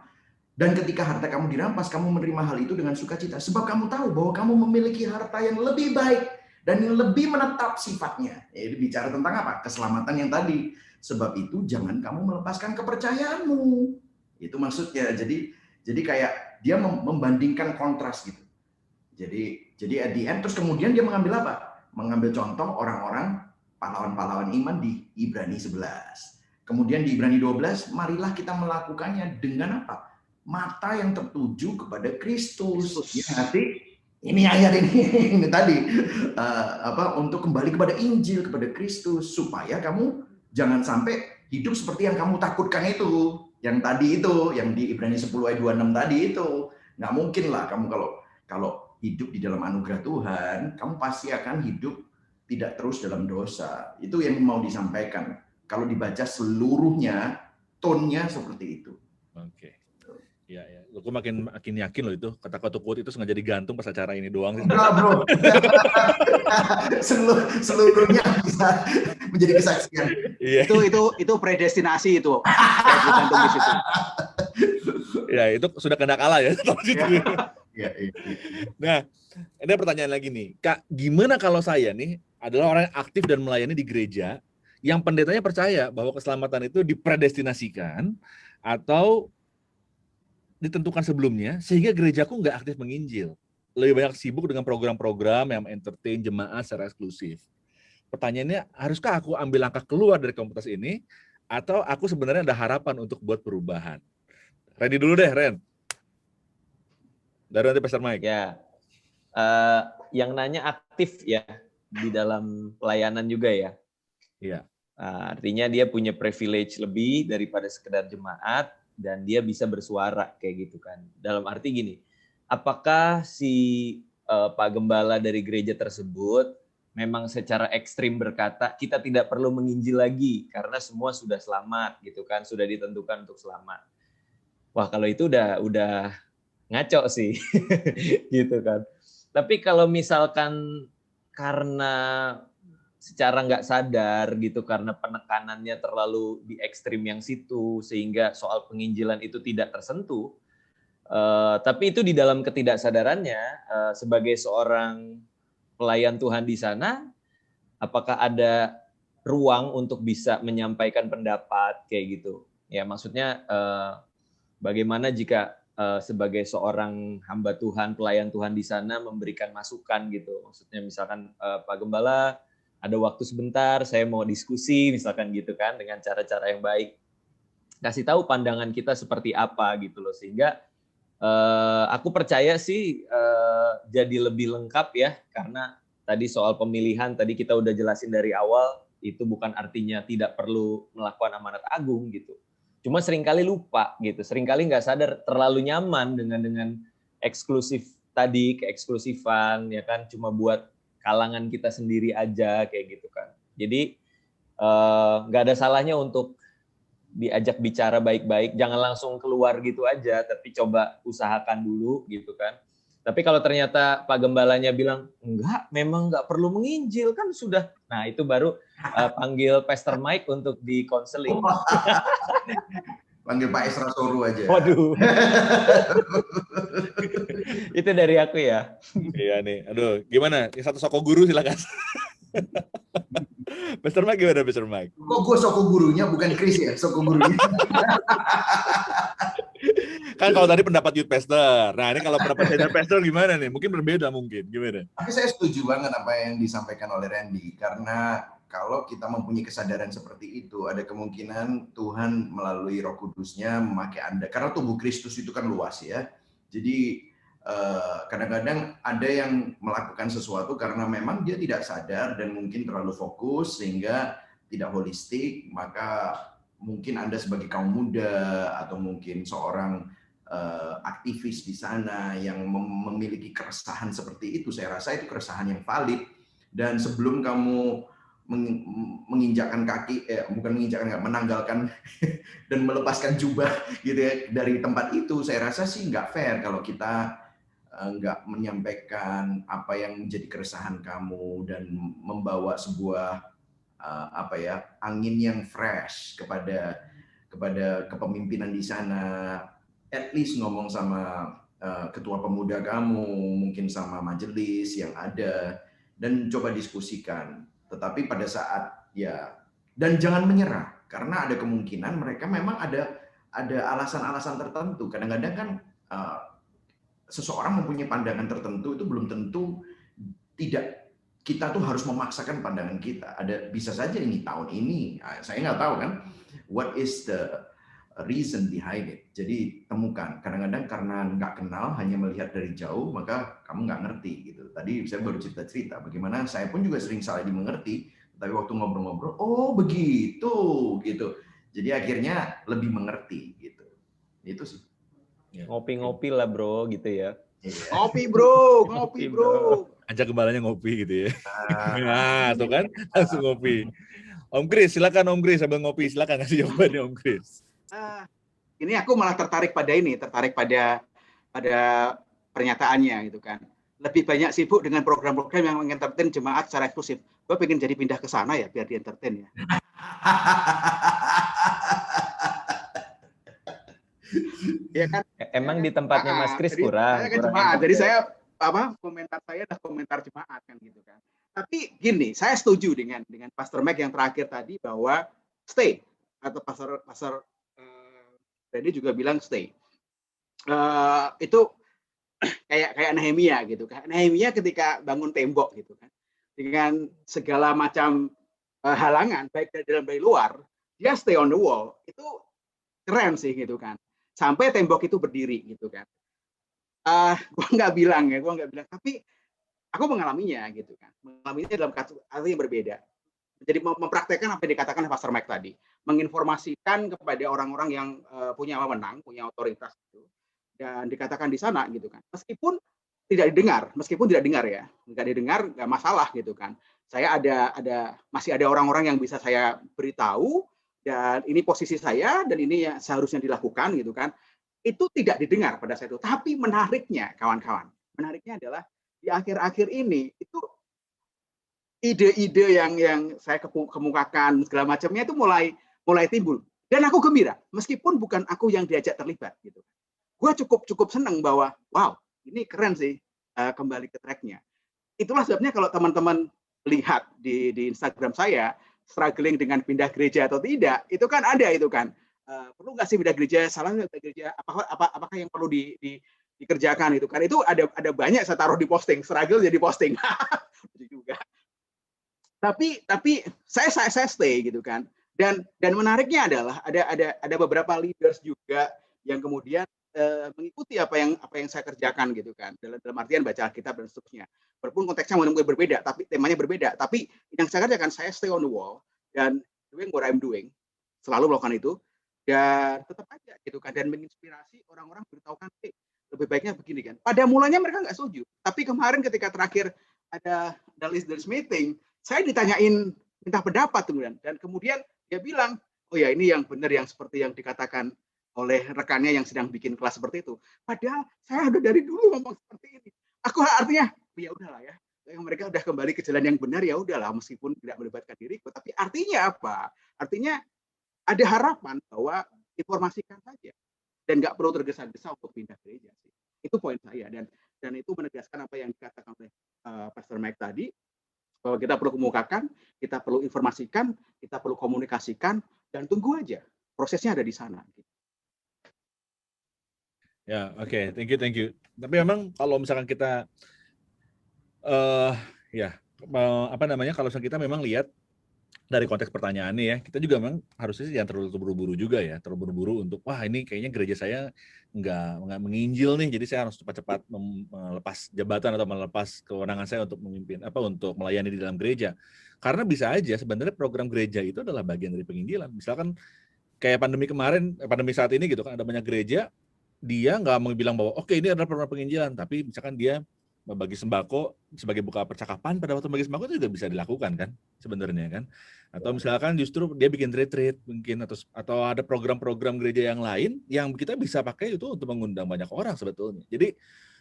Dan ketika harta kamu dirampas, kamu menerima hal itu dengan sukacita. Sebab kamu tahu bahwa kamu memiliki harta yang lebih baik dan yang lebih menetap sifatnya. Jadi bicara tentang apa? Keselamatan yang tadi. Sebab itu jangan kamu melepaskan kepercayaanmu. Itu maksudnya. Jadi kayak dia membandingkan kontras gitu. Jadi at the end, terus kemudian dia mengambil apa? Mengambil contoh orang-orang pahlawan-pahlawan iman di Ibrani 11. Kemudian di Ibrani 12, marilah kita melakukannya dengan apa? Mata yang tertuju kepada Kristus. Ya, nanti ini ayat ini tadi untuk kembali kepada Injil, kepada Kristus, supaya kamu jangan sampai hidup seperti yang kamu takutkan itu, yang tadi itu, yang di Ibrani 10 ayat 26 tadi itu. Nggak mungkin lah kamu kalau hidup di dalam anugerah Tuhan, kamu pasti akan hidup tidak terus dalam dosa. Itu yang mau disampaikan. Kalau dibaca seluruhnya, tone-nya seperti itu. Oke. Ya, ya. Aku makin yakin loh itu kata-kata quote itu sengaja digantung pas acara ini doang sih. Enggak, bro. Seluruhnya bisa menjadi kesaksian. Iya. Itu predestinasi itu. Digantung di situ. Ya, itu sudah kena kalah ya. Ya. Nah, ada pertanyaan lagi nih. Kak, gimana kalau saya nih adalah orang yang aktif dan melayani di gereja yang pendetanya percaya bahwa keselamatan itu dipredestinasikan atau ditentukan sebelumnya, sehingga gerejaku nggak aktif menginjil. Lebih banyak sibuk dengan program-program yang entertain jemaat secara eksklusif. Pertanyaannya, haruskah aku ambil langkah keluar dari komunitas ini, atau aku sebenarnya ada harapan untuk buat perubahan? Randy dulu deh, Ren. Dari nanti Pastor Mike. Ya, yang nanya aktif ya di dalam pelayanan juga ya. Iya. Artinya dia punya privilege lebih daripada sekedar jemaat dan dia bisa bersuara kayak gitu kan. Dalam arti gini, apakah si Pak Gembala dari gereja tersebut memang secara ekstrim berkata kita tidak perlu menginjil lagi karena semua sudah selamat gitu kan, sudah ditentukan untuk selamat. Wah, kalau itu udah ngaco sih. Gitu kan. Tapi kalau misalkan karena secara nggak sadar gitu, karena penekanannya terlalu di ekstrim yang situ, sehingga soal penginjilan itu tidak tersentuh, tapi itu di dalam ketidaksadarannya, sebagai seorang pelayan Tuhan di sana, apakah ada ruang untuk bisa menyampaikan pendapat kayak gitu? Ya, maksudnya bagaimana jika sebagai seorang hamba Tuhan, pelayan Tuhan di sana memberikan masukan gitu. Maksudnya misalkan Pak Gembala ada waktu sebentar, saya mau diskusi misalkan gitu kan dengan cara-cara yang baik. Kasih tahu pandangan kita seperti apa gitu loh, sehingga aku percaya sih jadi lebih lengkap ya, karena tadi soal pemilihan tadi kita udah jelasin dari awal, itu bukan artinya tidak perlu melakukan amanat agung gitu. Cuma seringkali lupa gitu, seringkali nggak sadar terlalu nyaman dengan eksklusif tadi, keeksklusifan ya kan, cuma buat kalangan kita sendiri aja kayak gitu kan. Jadi nggak ada salahnya untuk diajak bicara baik-baik, jangan langsung keluar gitu aja, tapi coba usahakan dulu gitu kan. Tapi kalau ternyata Pak Gembalanya bilang, enggak, memang nggak perlu menginjil, kan sudah. Nah, itu baru panggil Pastor Mike untuk di konseling. Panggil Pak Esra Soru aja. Waduh. Itu dari aku ya. Iya nih, aduh, gimana? Satu soko guru silakan. Pastor Mike gimana, Pastor Mike? Kok gue soko gurunya, bukan Chris ya, soko gurunya. Kan kalau tadi pendapat youth pastor, nah ini kalau pendapat senior pastor gimana nih? Mungkin berbeda mungkin, gimana? Tapi saya setuju banget apa yang disampaikan oleh Randy, karena kalau kita mempunyai kesadaran seperti itu, ada kemungkinan Tuhan melalui Roh Kudus-Nya memakai Anda, karena tubuh Kristus itu kan luas ya. Jadi kadang-kadang ada yang melakukan sesuatu karena memang dia tidak sadar dan mungkin terlalu fokus sehingga tidak holistik, maka mungkin Anda sebagai kaum muda atau mungkin seorang aktivis di sana yang memiliki keresahan seperti itu, saya rasa itu keresahan yang valid. Dan sebelum kamu menginjakkan kaki, bukan menginjakkan, menanggalkan dan melepaskan jubah gitu ya dari tempat itu, saya rasa sih nggak fair kalau kita nggak menyampaikan apa yang menjadi keresahan kamu dan membawa sebuah angin yang fresh kepada kepemimpinan di sana. At least ngomong sama ketua pemuda kamu, mungkin sama majelis yang ada, dan coba diskusikan. Tetapi pada saat dan jangan menyerah, karena ada kemungkinan mereka memang ada alasan-alasan tertentu. Kadang-kadang kan seseorang mempunyai pandangan tertentu, itu belum tentu kita tuh harus memaksakan pandangan kita. Bisa saja ini tahun ini, saya nggak tahu kan, what is the reason behind it. Jadi temukan. Kadang-kadang karena nggak kenal, hanya melihat dari jauh, maka kamu nggak ngerti gitu. Tadi saya baru cerita bagaimana saya pun juga sering salah dimengerti, tapi waktu ngobrol-ngobrol, oh begitu gitu. Jadi akhirnya lebih mengerti gitu. Itu sih. Ngopi-ngopi lah bro, gitu ya. Ngopi bro. Ajak gembalanya ngopi gitu ya. Nah, tuh kan langsung ngopi. Om Kris, silakan Om Kris sambil ngopi, silakan kasih jawabannya Om Kris. Ini aku malah tertarik pada pernyataannya gitu kan. Lebih banyak sibuk dengan program-program yang mengentertain jemaat secara eksklusif. Gue pengen jadi pindah ke sana ya biar di entertain ya. Ya kan? Emang di tempatnya Mas Kris kurang. Saya kan jemaat, jadi saya komentar saya adalah komentar jemaat kan gitu kan. Tapi gini, saya setuju dengan Pastor Mac yang terakhir tadi bahwa stay, atau Pastor Randy juga bilang stay. Itu kayak Nehemia gitu kan. Nehemia ketika bangun tembok gitu kan, dengan segala macam halangan baik dari dalam dari luar, dia stay on the wall. Itu keren sih gitu kan. Sampai tembok itu berdiri gitu kan. Gue nggak bilang, tapi aku mengalaminya gitu kan. Mengalaminya dalam arti yang berbeda. Jadi mempraktekkan apa yang dikatakan Pastor Mike tadi, menginformasikan kepada orang-orang yang punya wewenang, punya otoritas itu, dan dikatakan di sana gitu kan. Meskipun tidak didengar ya, nggak didengar nggak masalah gitu kan. Saya masih ada orang-orang yang bisa saya beritahu, dan ini posisi saya dan ini yang seharusnya dilakukan gitu kan. Itu tidak didengar pada saat itu. Tapi menariknya kawan-kawan, adalah di akhir-akhir ini itu ide-ide yang saya kemukakan segala macamnya itu mulai timbul, dan aku gembira meskipun bukan aku yang diajak terlibat gitu. Gue cukup senang bahwa wow, ini keren sih, kembali ke tracknya. Itulah sebabnya kalau teman-teman lihat di Instagram saya struggling dengan pindah gereja atau tidak, itu kan ada itu kan, perlu nggak sih pindah gereja, salah nggak pindah gereja, apakah yang perlu dikerjakan itu kan, itu ada banyak saya taruh di posting, struggle jadi posting juga. Tapi saya stay gitu kan, dan menariknya adalah ada beberapa leaders juga yang kemudian mengikuti apa yang saya kerjakan gitu kan, dalam artian baca Alkitab dan seterusnya. Walaupun konteksnya mungkin berbeda, tapi temanya berbeda. Tapi yang saya kerjakan, saya stay on the wall dan doing what I'm doing, selalu melakukan itu, dan tetap aja gitu kan, dan menginspirasi orang-orang beritahukan, lebih baiknya begini kan. Pada mulanya mereka nggak setuju, tapi kemarin ketika terakhir ada leaders meeting, saya ditanyain minta pendapat kemudian dia bilang, oh ya ini yang benar yang seperti yang dikatakan oleh rekannya yang sedang bikin kelas seperti itu. Padahal saya udah dari dulu ngomong seperti ini. Aku artinya ya udahlah ya, mereka udah kembali ke jalan yang benar, ya udahlah meskipun tidak melibatkan diriku. Tapi artinya apa? Artinya ada harapan bahwa informasikan saja dan nggak perlu tergesa-gesa untuk pindah gereja sih. Itu poin saya, dan itu menegaskan apa yang dikatakan oleh Pastor Mike tadi, bahwa kita perlu kemukakan, kita perlu informasikan, kita perlu komunikasikan, dan tunggu aja, prosesnya ada di sana. Ya, oke, thank you. Tapi memang kalau misalkan kita, kalau misalkan kita memang lihat dari konteks pertanyaannya ya, kita juga memang harusnya jangan terlalu buru-buru juga ya, terlalu buru-buru untuk wah ini kayaknya gereja saya nggak menginjil nih, jadi saya harus cepat-cepat melepas jabatan atau melepas kewenangan saya untuk memimpin untuk melayani di dalam gereja. Karena bisa aja sebenarnya program gereja itu adalah bagian dari penginjilan. Misalkan kayak pandemi saat ini gitu kan, ada banyak gereja dia nggak mau bilang bahwa oke, ini adalah program penginjilan, tapi misalkan dia membagi sembako sebagai buka percakapan, pada waktu bagi sembako itu juga bisa dilakukan kan sebenarnya kan. Atau misalkan justru dia bikin retreat mungkin, atau ada program-program gereja yang lain yang kita bisa pakai itu untuk mengundang banyak orang sebetulnya. Jadi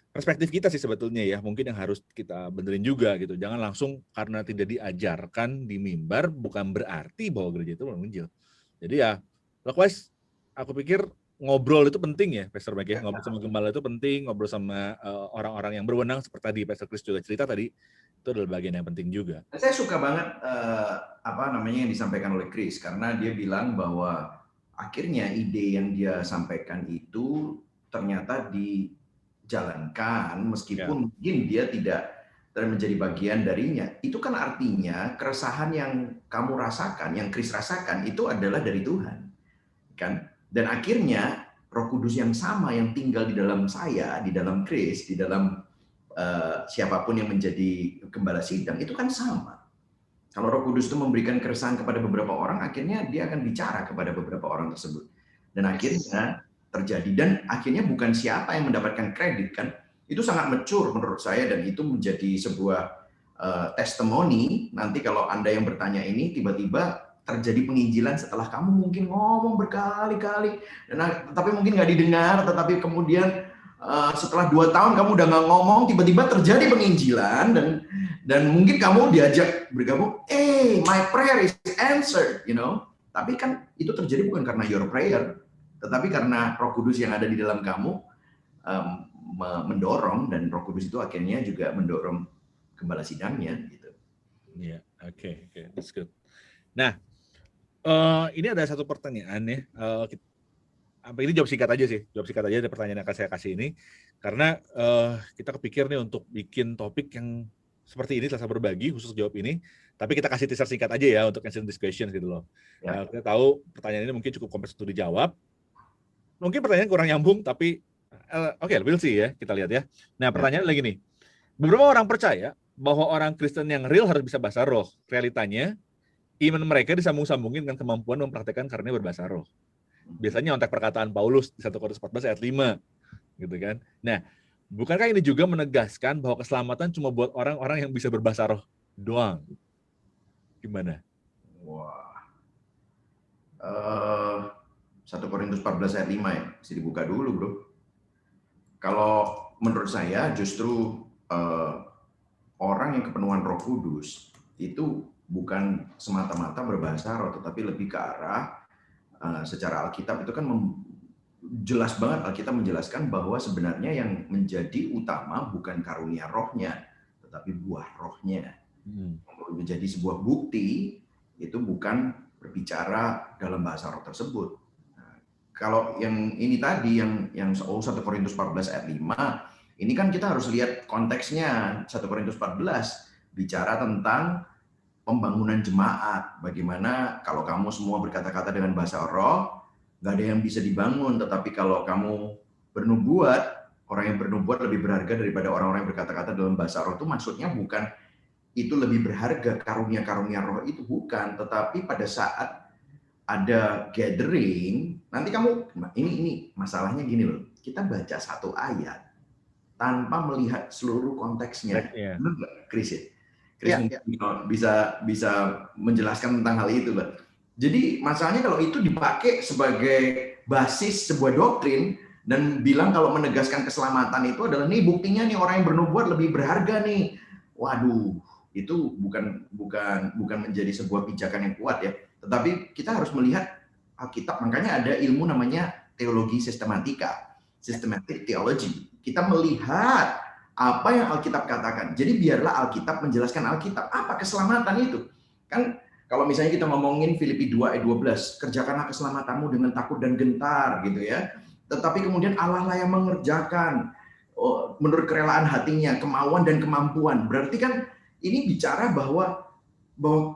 perspektif kita sih sebetulnya ya, mungkin yang harus kita benerin juga gitu. Jangan langsung karena tidak diajarkan di mimbar bukan berarti bahwa gereja itu menginjil. Jadi ya likewise aku pikir ngobrol itu penting ya, Pastor Mike ya. Ngobrol sama gembala itu penting, ngobrol sama orang-orang yang berwenang seperti tadi Pastor Kris juga cerita tadi, itu adalah bagian yang penting juga. Saya suka banget yang disampaikan oleh Kris, karena dia bilang bahwa akhirnya ide yang dia sampaikan itu ternyata dijalankan meskipun mungkin dia tidak menjadi bagian darinya. Itu kan artinya keresahan yang kamu rasakan, yang Kris rasakan itu adalah dari Tuhan, kan? Dan akhirnya Roh Kudus yang sama yang tinggal di dalam saya, di dalam Chris, di dalam siapapun yang menjadi gembala sidang, itu kan sama. Kalau Roh Kudus itu memberikan keresahan kepada beberapa orang, akhirnya dia akan bicara kepada beberapa orang tersebut. Dan akhirnya terjadi, dan akhirnya bukan siapa yang mendapatkan kredit kan, itu sangat mature menurut saya, dan itu menjadi sebuah testimoni. Nanti kalau Anda yang bertanya ini, tiba-tiba terjadi penginjilan setelah kamu mungkin ngomong berkali-kali, tapi mungkin nggak didengar, tetapi kemudian setelah 2 tahun kamu udah nggak ngomong, tiba-tiba terjadi penginjilan, dan mungkin kamu diajak bergabung, my prayer is answered, Tapi kan itu terjadi bukan karena your prayer, tetapi karena Roh Kudus yang ada di dalam kamu mendorong, dan Roh Kudus itu akhirnya juga mendorong gembala sidangnya, gitu. Iya, oke, that's good. Nah, ini ada satu pertanyaan ya. Ini jawab singkat aja ada pertanyaan yang akan saya kasih ini, karena kita kepikir nih untuk bikin topik yang seperti ini, Selasa Berbagi khusus jawab ini, tapi kita kasih teaser singkat aja ya untuk answer this question gitu loh. Ya. Kita tahu pertanyaan ini mungkin cukup kompleks untuk dijawab. Mungkin pertanyaan kurang nyambung, tapi oke, we'll see ya, kita lihat ya. Nah, pertanyaan lagi nih. Beberapa orang percaya bahwa orang Kristen yang real harus bisa bahasa roh. Realitanya, iman mereka disambung-sambungin dengan kemampuan mempraktekkan karunia berbahasa roh. Biasanya ontek perkataan Paulus di 1 Korintus 14 ayat 5. Gitu kan. Nah, bukankah ini juga menegaskan bahwa keselamatan cuma buat orang-orang yang bisa berbahasa roh doang? Gimana? Wah. 1 Korintus 14 ayat 5 ya. Bisa dibuka dulu, bro. Kalau menurut saya justru orang yang kepenuhan Roh Kudus itu bukan semata-mata berbahasa roh, tetapi lebih ke arah secara Alkitab itu kan jelas banget Alkitab menjelaskan bahwa sebenarnya yang menjadi utama bukan karunia rohnya, tetapi buah rohnya. Menjadi sebuah bukti itu bukan berbicara dalam bahasa roh tersebut. Nah, kalau yang ini tadi yang 1 Korintus 14 ayat 5, ini kan kita harus lihat konteksnya. 1 Korintus 14 bicara tentang pembangunan jemaat. Bagaimana kalau kamu semua berkata-kata dengan bahasa roh, nggak ada yang bisa dibangun. Tetapi kalau kamu bernubuat, orang yang bernubuat lebih berharga daripada orang-orang yang berkata-kata dalam bahasa roh. Itu maksudnya bukan itu lebih berharga, karunia-karunia roh itu bukan. Tetapi pada saat ada gathering, nanti kamu, ini masalahnya gini loh, kita baca satu ayat tanpa melihat seluruh konteksnya. Benar nggak, Chris ya? Chris bisa menjelaskan tentang hal itu, Pak. Jadi masalahnya kalau itu dipakai sebagai basis sebuah doktrin dan bilang kalau menegaskan keselamatan itu adalah nih buktinya nih orang yang bernubuat lebih berharga nih. Waduh, itu bukan menjadi sebuah pijakan yang kuat ya. Tetapi kita harus melihat Alkitab, makanya ada ilmu namanya teologi sistematika, systematic theology. Kita melihat apa yang Alkitab katakan. Jadi biarlah Alkitab menjelaskan Alkitab. Apa keselamatan itu? Kan kalau misalnya kita ngomongin Filipi 2 ayat 12, kerjakanlah keselamatanmu dengan takut dan gentar gitu ya. Tetapi kemudian Allah lah yang mengerjakan menurut kerelaan hatinya, kemauan dan kemampuan. Berarti kan ini bicara bahwa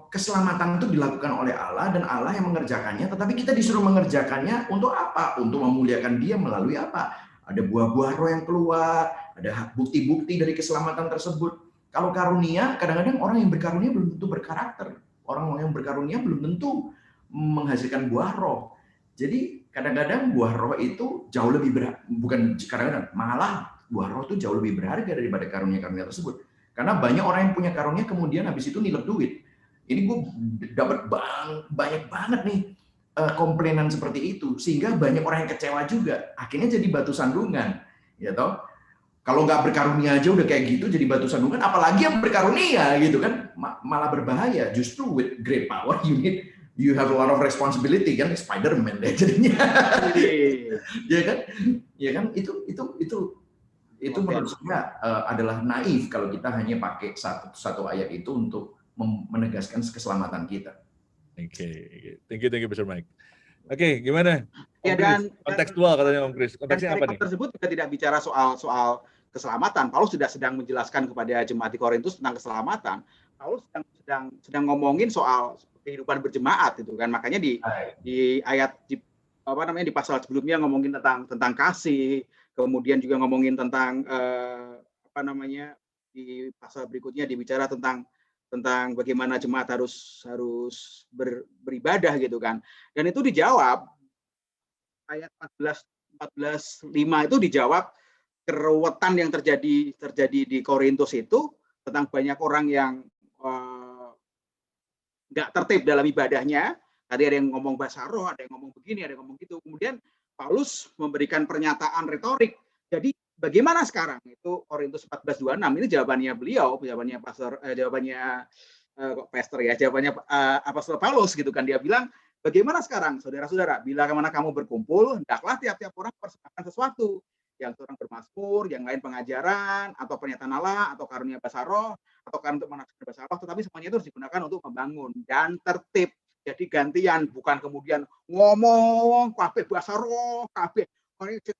keselamatan itu dilakukan oleh Allah dan Allah yang mengerjakannya, tetapi kita disuruh mengerjakannya untuk apa? Untuk memuliakan Dia melalui apa? Ada buah-buah roh yang keluar, ada bukti-bukti dari keselamatan tersebut. Kalau karunia, kadang-kadang orang yang berkarunia belum tentu berkarakter. Orang yang berkarunia belum tentu menghasilkan buah roh. Jadi kadang-kadang buah roh itu jauh lebih bukan kadang-kadang, malah buah roh itu jauh lebih berharga daripada karunia-karunia tersebut. Karena banyak orang yang punya karunia kemudian habis itu nilep duit. Ini gue dapat banyak banget nih komplainan seperti itu, sehingga banyak orang yang kecewa juga, akhirnya jadi batu sandungan, ya toh. Kalau nggak berkarunia aja udah kayak gitu jadi batu sandungan, apalagi yang berkarunia gitu kan, malah berbahaya. Justru with great power you have a lot of responsibility, kan, Spider-Man deh jadinya. ya kan itu menurut saya adalah naif kalau kita hanya pakai satu ayat itu untuk menegaskan keselamatan kita. Oke. Thank you Pastor Mike. Oke, gimana? Ya, dan kontekstual katanya Om Chris. Konteksnya apa nih? Tersebut juga tidak bicara soal keselamatan. Paulus sudah sedang menjelaskan kepada jemaat di Korintus tentang keselamatan. Paulus sedang ngomongin soal kehidupan berjemaat itu kan. Makanya di ayat di pasal sebelumnya ngomongin tentang kasih, kemudian juga ngomongin tentang di pasal berikutnya dibicara tentang bagaimana jemaat harus beribadah gitu kan. Dan itu dijawab ayat 14:5 itu dijawab keruwetan yang terjadi di Korintus itu tentang banyak orang yang nggak tertib dalam ibadahnya. Tadi ada yang ngomong bahasa roh, ada yang ngomong begini, ada yang ngomong gitu. Kemudian Paulus memberikan pernyataan retorik. Jadi bagaimana sekarang? Itu Korintus 14:26. Ini jawabannya beliau, jawabannya Apostol Paulus gitu kan. Dia bilang, bagaimana sekarang, saudara-saudara? Bila kemana kamu berkumpul, hendaklah tiap-tiap orang persembahkan sesuatu. Yang orang bermazmur, yang lain pengajaran, atau pernyataan Allah, atau karunia bahasa roh, atau kan untuk menafsirkan bahasa roh, tetapi semuanya itu harus digunakan untuk membangun dan tertib. Jadi gantian, bukan kemudian ngomong kabeh bahasa roh, kabeh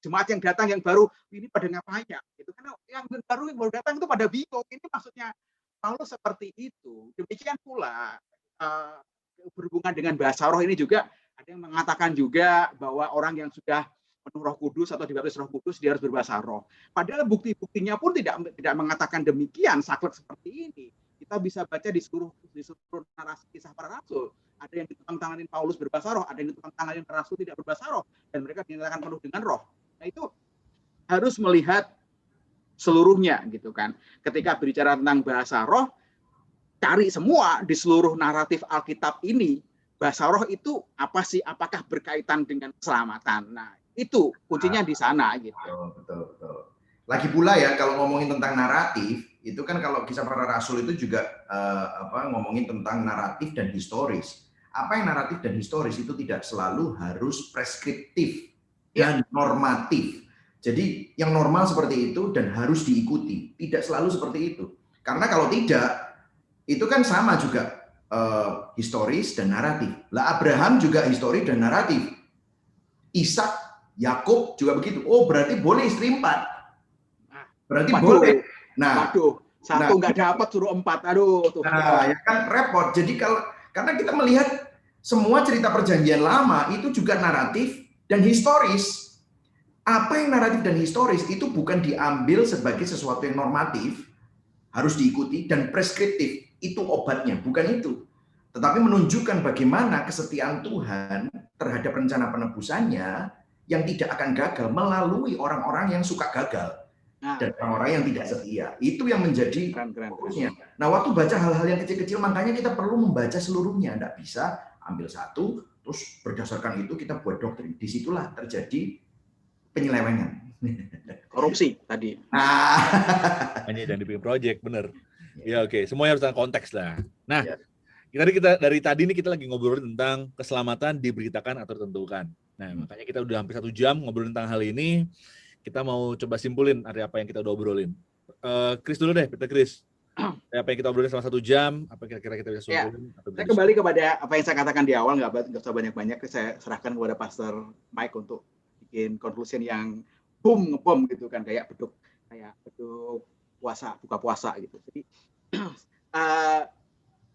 jemaat yang datang yang baru ini pada ngapain ya? Itu karena yang baru datang itu pada bingung. Ini maksudnya Paulus seperti itu. Demikian pula berhubungan dengan bahasa roh ini juga ada yang mengatakan juga bahwa orang yang sudah penuh Roh Kudus atau dibaptis Roh Kudus dia harus berbahasa roh. Padahal bukti-buktinya pun tidak mengatakan demikian saklek seperti ini. Kita bisa baca di seluruh narasi kisah para rasul. Ada yang ditentang-tanganin Paulus berbahasa roh, ada yang ditentang-tanganin rasul tidak berbahasa roh, dan mereka dinyatakan penuh dengan roh. Nah itu harus melihat seluruhnya gitu kan. Ketika berbicara tentang bahasa roh, cari semua di seluruh naratif Alkitab ini, bahasa roh itu apa sih? Apakah berkaitan dengan keselamatan? Nah itu kuncinya di sana gitu. Betul. Lagi pula ya kalau ngomongin tentang naratif, itu kan kalau kisah para rasul itu juga ngomongin tentang naratif dan historis. Apa yang naratif dan historis itu tidak selalu harus preskriptif dan normatif. Jadi yang normal seperti itu dan harus diikuti, tidak selalu seperti itu. Karena kalau tidak, itu kan sama juga historis dan naratif. Lah Abraham juga historis dan naratif. Ishak, Yakub juga begitu. Oh berarti boleh istri 4. Berarti boleh. Satu nggak dapat suruh 4. Aduh. Ya kan repot. Jadi karena kita melihat semua cerita perjanjian lama itu juga naratif dan historis. Apa yang naratif dan historis itu bukan diambil sebagai sesuatu yang normatif, harus diikuti dan preskriptif. Itu obatnya, bukan itu. Tetapi menunjukkan bagaimana kesetiaan Tuhan terhadap rencana penebusannya yang tidak akan gagal melalui orang-orang yang suka gagal. Dan orang-orang yang tidak setia. Itu yang menjadi fokusnya. Nah, waktu baca hal-hal yang kecil-kecil, makanya kita perlu membaca seluruhnya. Tidak bisa ambil satu, terus berdasarkan itu kita buat doktrin. Disitulah terjadi penyelewengan. Korupsi tadi. Hanya dan dibikin project, bener. Ya oke. Semuanya harus tentang konteks lah. Nah, dari tadi ini kita lagi ngobrolin tentang keselamatan diberitakan atau ditentukan. Nah, makanya kita udah hampir 1 jam ngobrolin tentang hal ini. Kita mau coba simpulin apa yang kita udah obrolin. Chris dulu deh, Peter Chris. Apa yang kita obrolin selama 1 jam, apa kira-kira kita bisa simpulin? Saya kembali kepada apa yang saya katakan di awal, nggak usah banyak-banyak. Saya serahkan kepada Pastor Mike untuk bikin conclusion yang ngebom gitu kan, kayak beduk puasa, buka puasa gitu. Jadi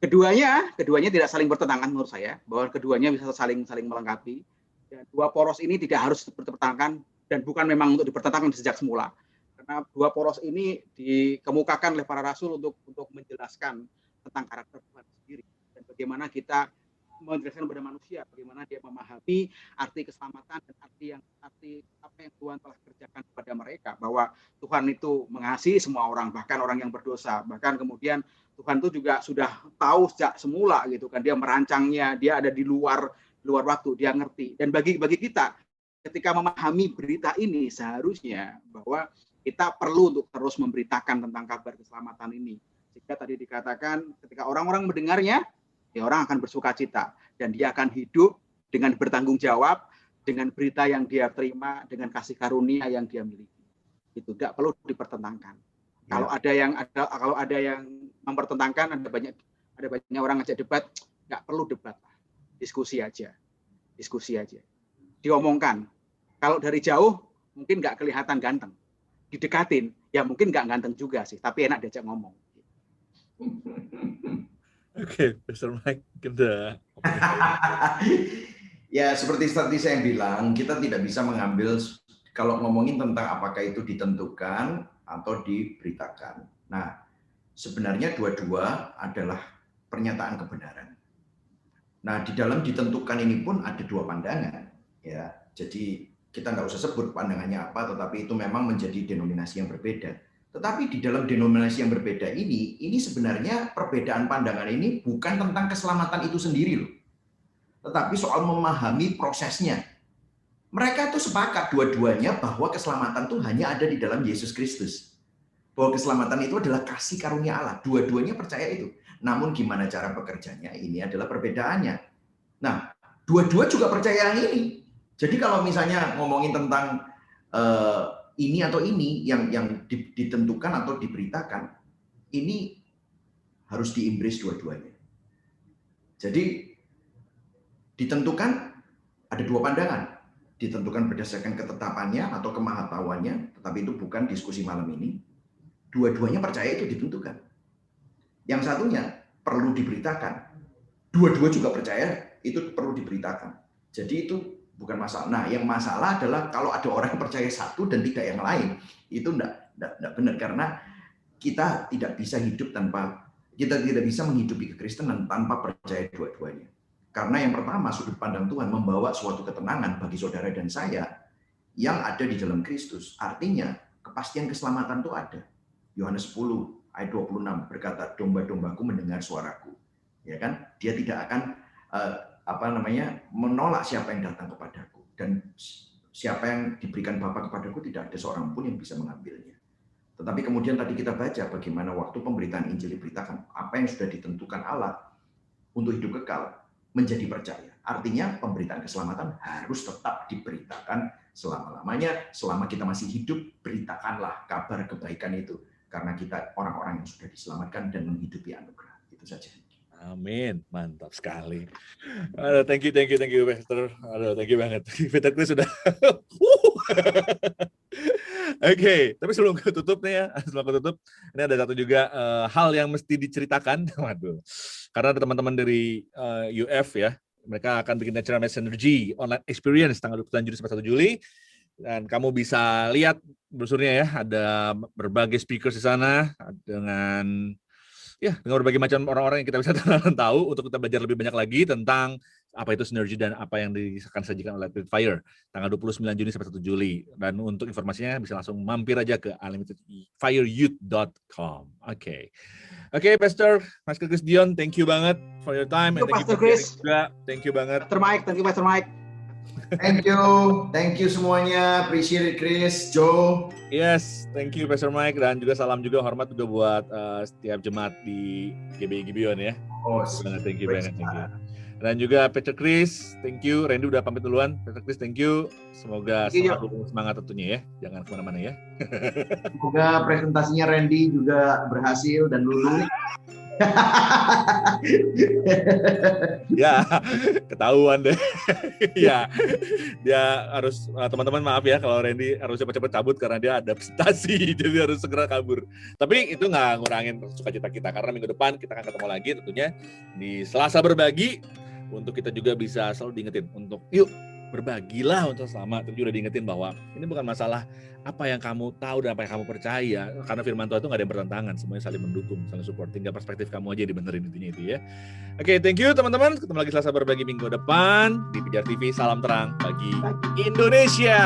keduanya tidak saling bertentangan menurut saya, bahwa keduanya bisa saling melengkapi. Dan dua poros ini tidak harus bertentangan dan bukan memang untuk dipertentangkan sejak semula. Karena dua poros ini dikemukakan oleh para rasul untuk menjelaskan tentang karakter Tuhan sendiri dan bagaimana kita menjelaskan kepada manusia bagaimana dia memahami arti keselamatan dan arti apa yang Tuhan telah kerjakan kepada mereka, bahwa Tuhan itu mengasihi semua orang, bahkan orang yang berdosa, bahkan kemudian Tuhan itu juga sudah tahu sejak semula gitu kan, dia merancangnya, dia ada di luar waktu, dia ngerti. Dan bagi kita ketika memahami berita ini, seharusnya bahwa kita perlu untuk terus memberitakan tentang kabar keselamatan ini. Jika tadi dikatakan ketika orang-orang mendengarnya, ya orang akan bersuka cita dan dia akan hidup dengan bertanggung jawab dengan berita yang dia terima, dengan kasih karunia yang dia miliki. Itu tidak perlu dipertentangkan. Ya. Kalau ada yang mempertentangkan, ada banyak orang ngajak debat, nggak perlu debat, diskusi aja. Diomongkan. Kalau dari jauh mungkin nggak kelihatan ganteng, didekatin ya mungkin nggak ganteng juga sih, tapi enak diajak ngomong. Oke, Mr. Mike, kita. Ya, seperti tadi saya bilang, kita tidak bisa mengambil, kalau ngomongin tentang apakah itu ditentukan atau diberitakan. Nah, sebenarnya dua-dua adalah pernyataan kebenaran. Nah, di dalam ditentukan ini pun ada dua pandangan. Ya, jadi kita nggak usah sebut pandangannya apa, tetapi itu memang menjadi denominasi yang berbeda. Tetapi di dalam denominasi yang berbeda ini sebenarnya perbedaan pandangan ini bukan tentang keselamatan itu sendiri loh. Tetapi soal memahami prosesnya. Mereka itu sepakat dua-duanya bahwa keselamatan itu hanya ada di dalam Yesus Kristus. Bahwa keselamatan itu adalah kasih karunia Allah. Dua-duanya percaya itu. Namun gimana cara bekerjanya, ini adalah perbedaannya. Nah, dua-dua juga percaya yang ini. Jadi kalau misalnya ngomongin tentang ini atau ini yang ditentukan atau diberitakan, ini harus diimbris dua-duanya. Jadi ditentukan ada dua pandangan, ditentukan berdasarkan ketetapannya atau kemahatauannya, tetapi itu bukan diskusi malam ini. Dua-duanya percaya itu ditentukan. Yang satunya perlu diberitakan. Dua-dua juga percaya itu perlu diberitakan. Jadi itu bukan masalah. Nah, yang masalah adalah kalau ada orang yang percaya satu dan tidak yang lain, itu enggak benar, karena kita tidak bisa hidup tanpa, kita tidak bisa menghidupi kekristenan tanpa percaya dua-duanya. Karena yang pertama, sudut pandang Tuhan membawa suatu ketenangan bagi saudara dan saya yang ada di dalam Kristus. Artinya, kepastian keselamatan itu ada. Yohanes 10 ayat 26 berkata, domba-dombaku mendengar suaraku. Ya kan? Dia tidak akan menolak siapa yang datang kepadaku, dan siapa yang diberikan Bapa kepadaku tidak ada seorang pun yang bisa mengambilnya. Tetapi kemudian tadi kita baca bagaimana waktu pemberitaan Injil diberitakan, apa yang sudah ditentukan Allah untuk hidup kekal menjadi percaya. Artinya pemberitaan keselamatan harus tetap diberitakan selama-lamanya. Selama kita masih hidup, beritakanlah kabar kebaikan itu. Karena kita orang-orang yang sudah diselamatkan dan menghidupi anugerah. Itu saja. Amin, mantap sekali. Aduh, thank you, Pastor. Aduh, thank you banget. Peter Chris sudah. Oke, tapi sebelum tutup nih ya, ini ada satu juga hal yang mesti diceritakan. Waduh, karena ada teman-teman dari UF ya, mereka akan bikin Natural Synergy Online Experience tanggal 29 Juni sampai 1 Juli. Dan kamu bisa lihat brosurnya ya, ada berbagai speakers di sana dengan berbagai macam orang-orang yang kita bisa tahu untuk kita belajar lebih banyak lagi tentang apa itu sinergi dan apa yang akan disajikan oleh Liquid Fire tanggal 29 Juni sampai 1 Juli. Dan untuk informasinya bisa langsung mampir aja ke unlimitedfireyouth.com. Oke, Pastor Chris Dion, thank you banget for your time. Thank you, Pastor Chris. Thank you banget. Thank you, Pastor Mike. Thank you semuanya. Appreciate it, Chris, Joe. Yes, thank you Pastor Mike, dan juga salam juga hormat juga buat setiap jemaat di GBI Gibeon ya. Oh, thank you banget, thank you. Dan juga Peter Chris, thank you. Randy udah pamit duluan. Peter Chris, thank you. Semoga selalu semangat tentunya ya. Jangan kemana-mana ya. Semoga presentasinya Randy juga berhasil dan lulus. Ya, ketahuan deh. Ya, dia harus, teman-teman maaf ya kalau Randy harus cepat-cepat cabut karena dia ada presentasi, jadi harus segera kabur. Tapi itu nggak ngurangin sukacita kita, karena minggu depan kita akan ketemu lagi tentunya di Selasa Berbagi, untuk kita juga bisa selalu diingetin untuk yuk berbagilah untuk sama. Tapi juga diingetin bahwa ini bukan masalah apa yang kamu tahu dan apa yang kamu percaya, karena firman Tuhan itu nggak ada yang bertentangan, semuanya saling mendukung, saling support. Tinggal perspektif kamu aja dibenerin, intinya itu ya. Oke, thank you teman-teman. Ketemu lagi Selasa Berbagi minggu depan di Pijar TV. Salam terang bagi Indonesia.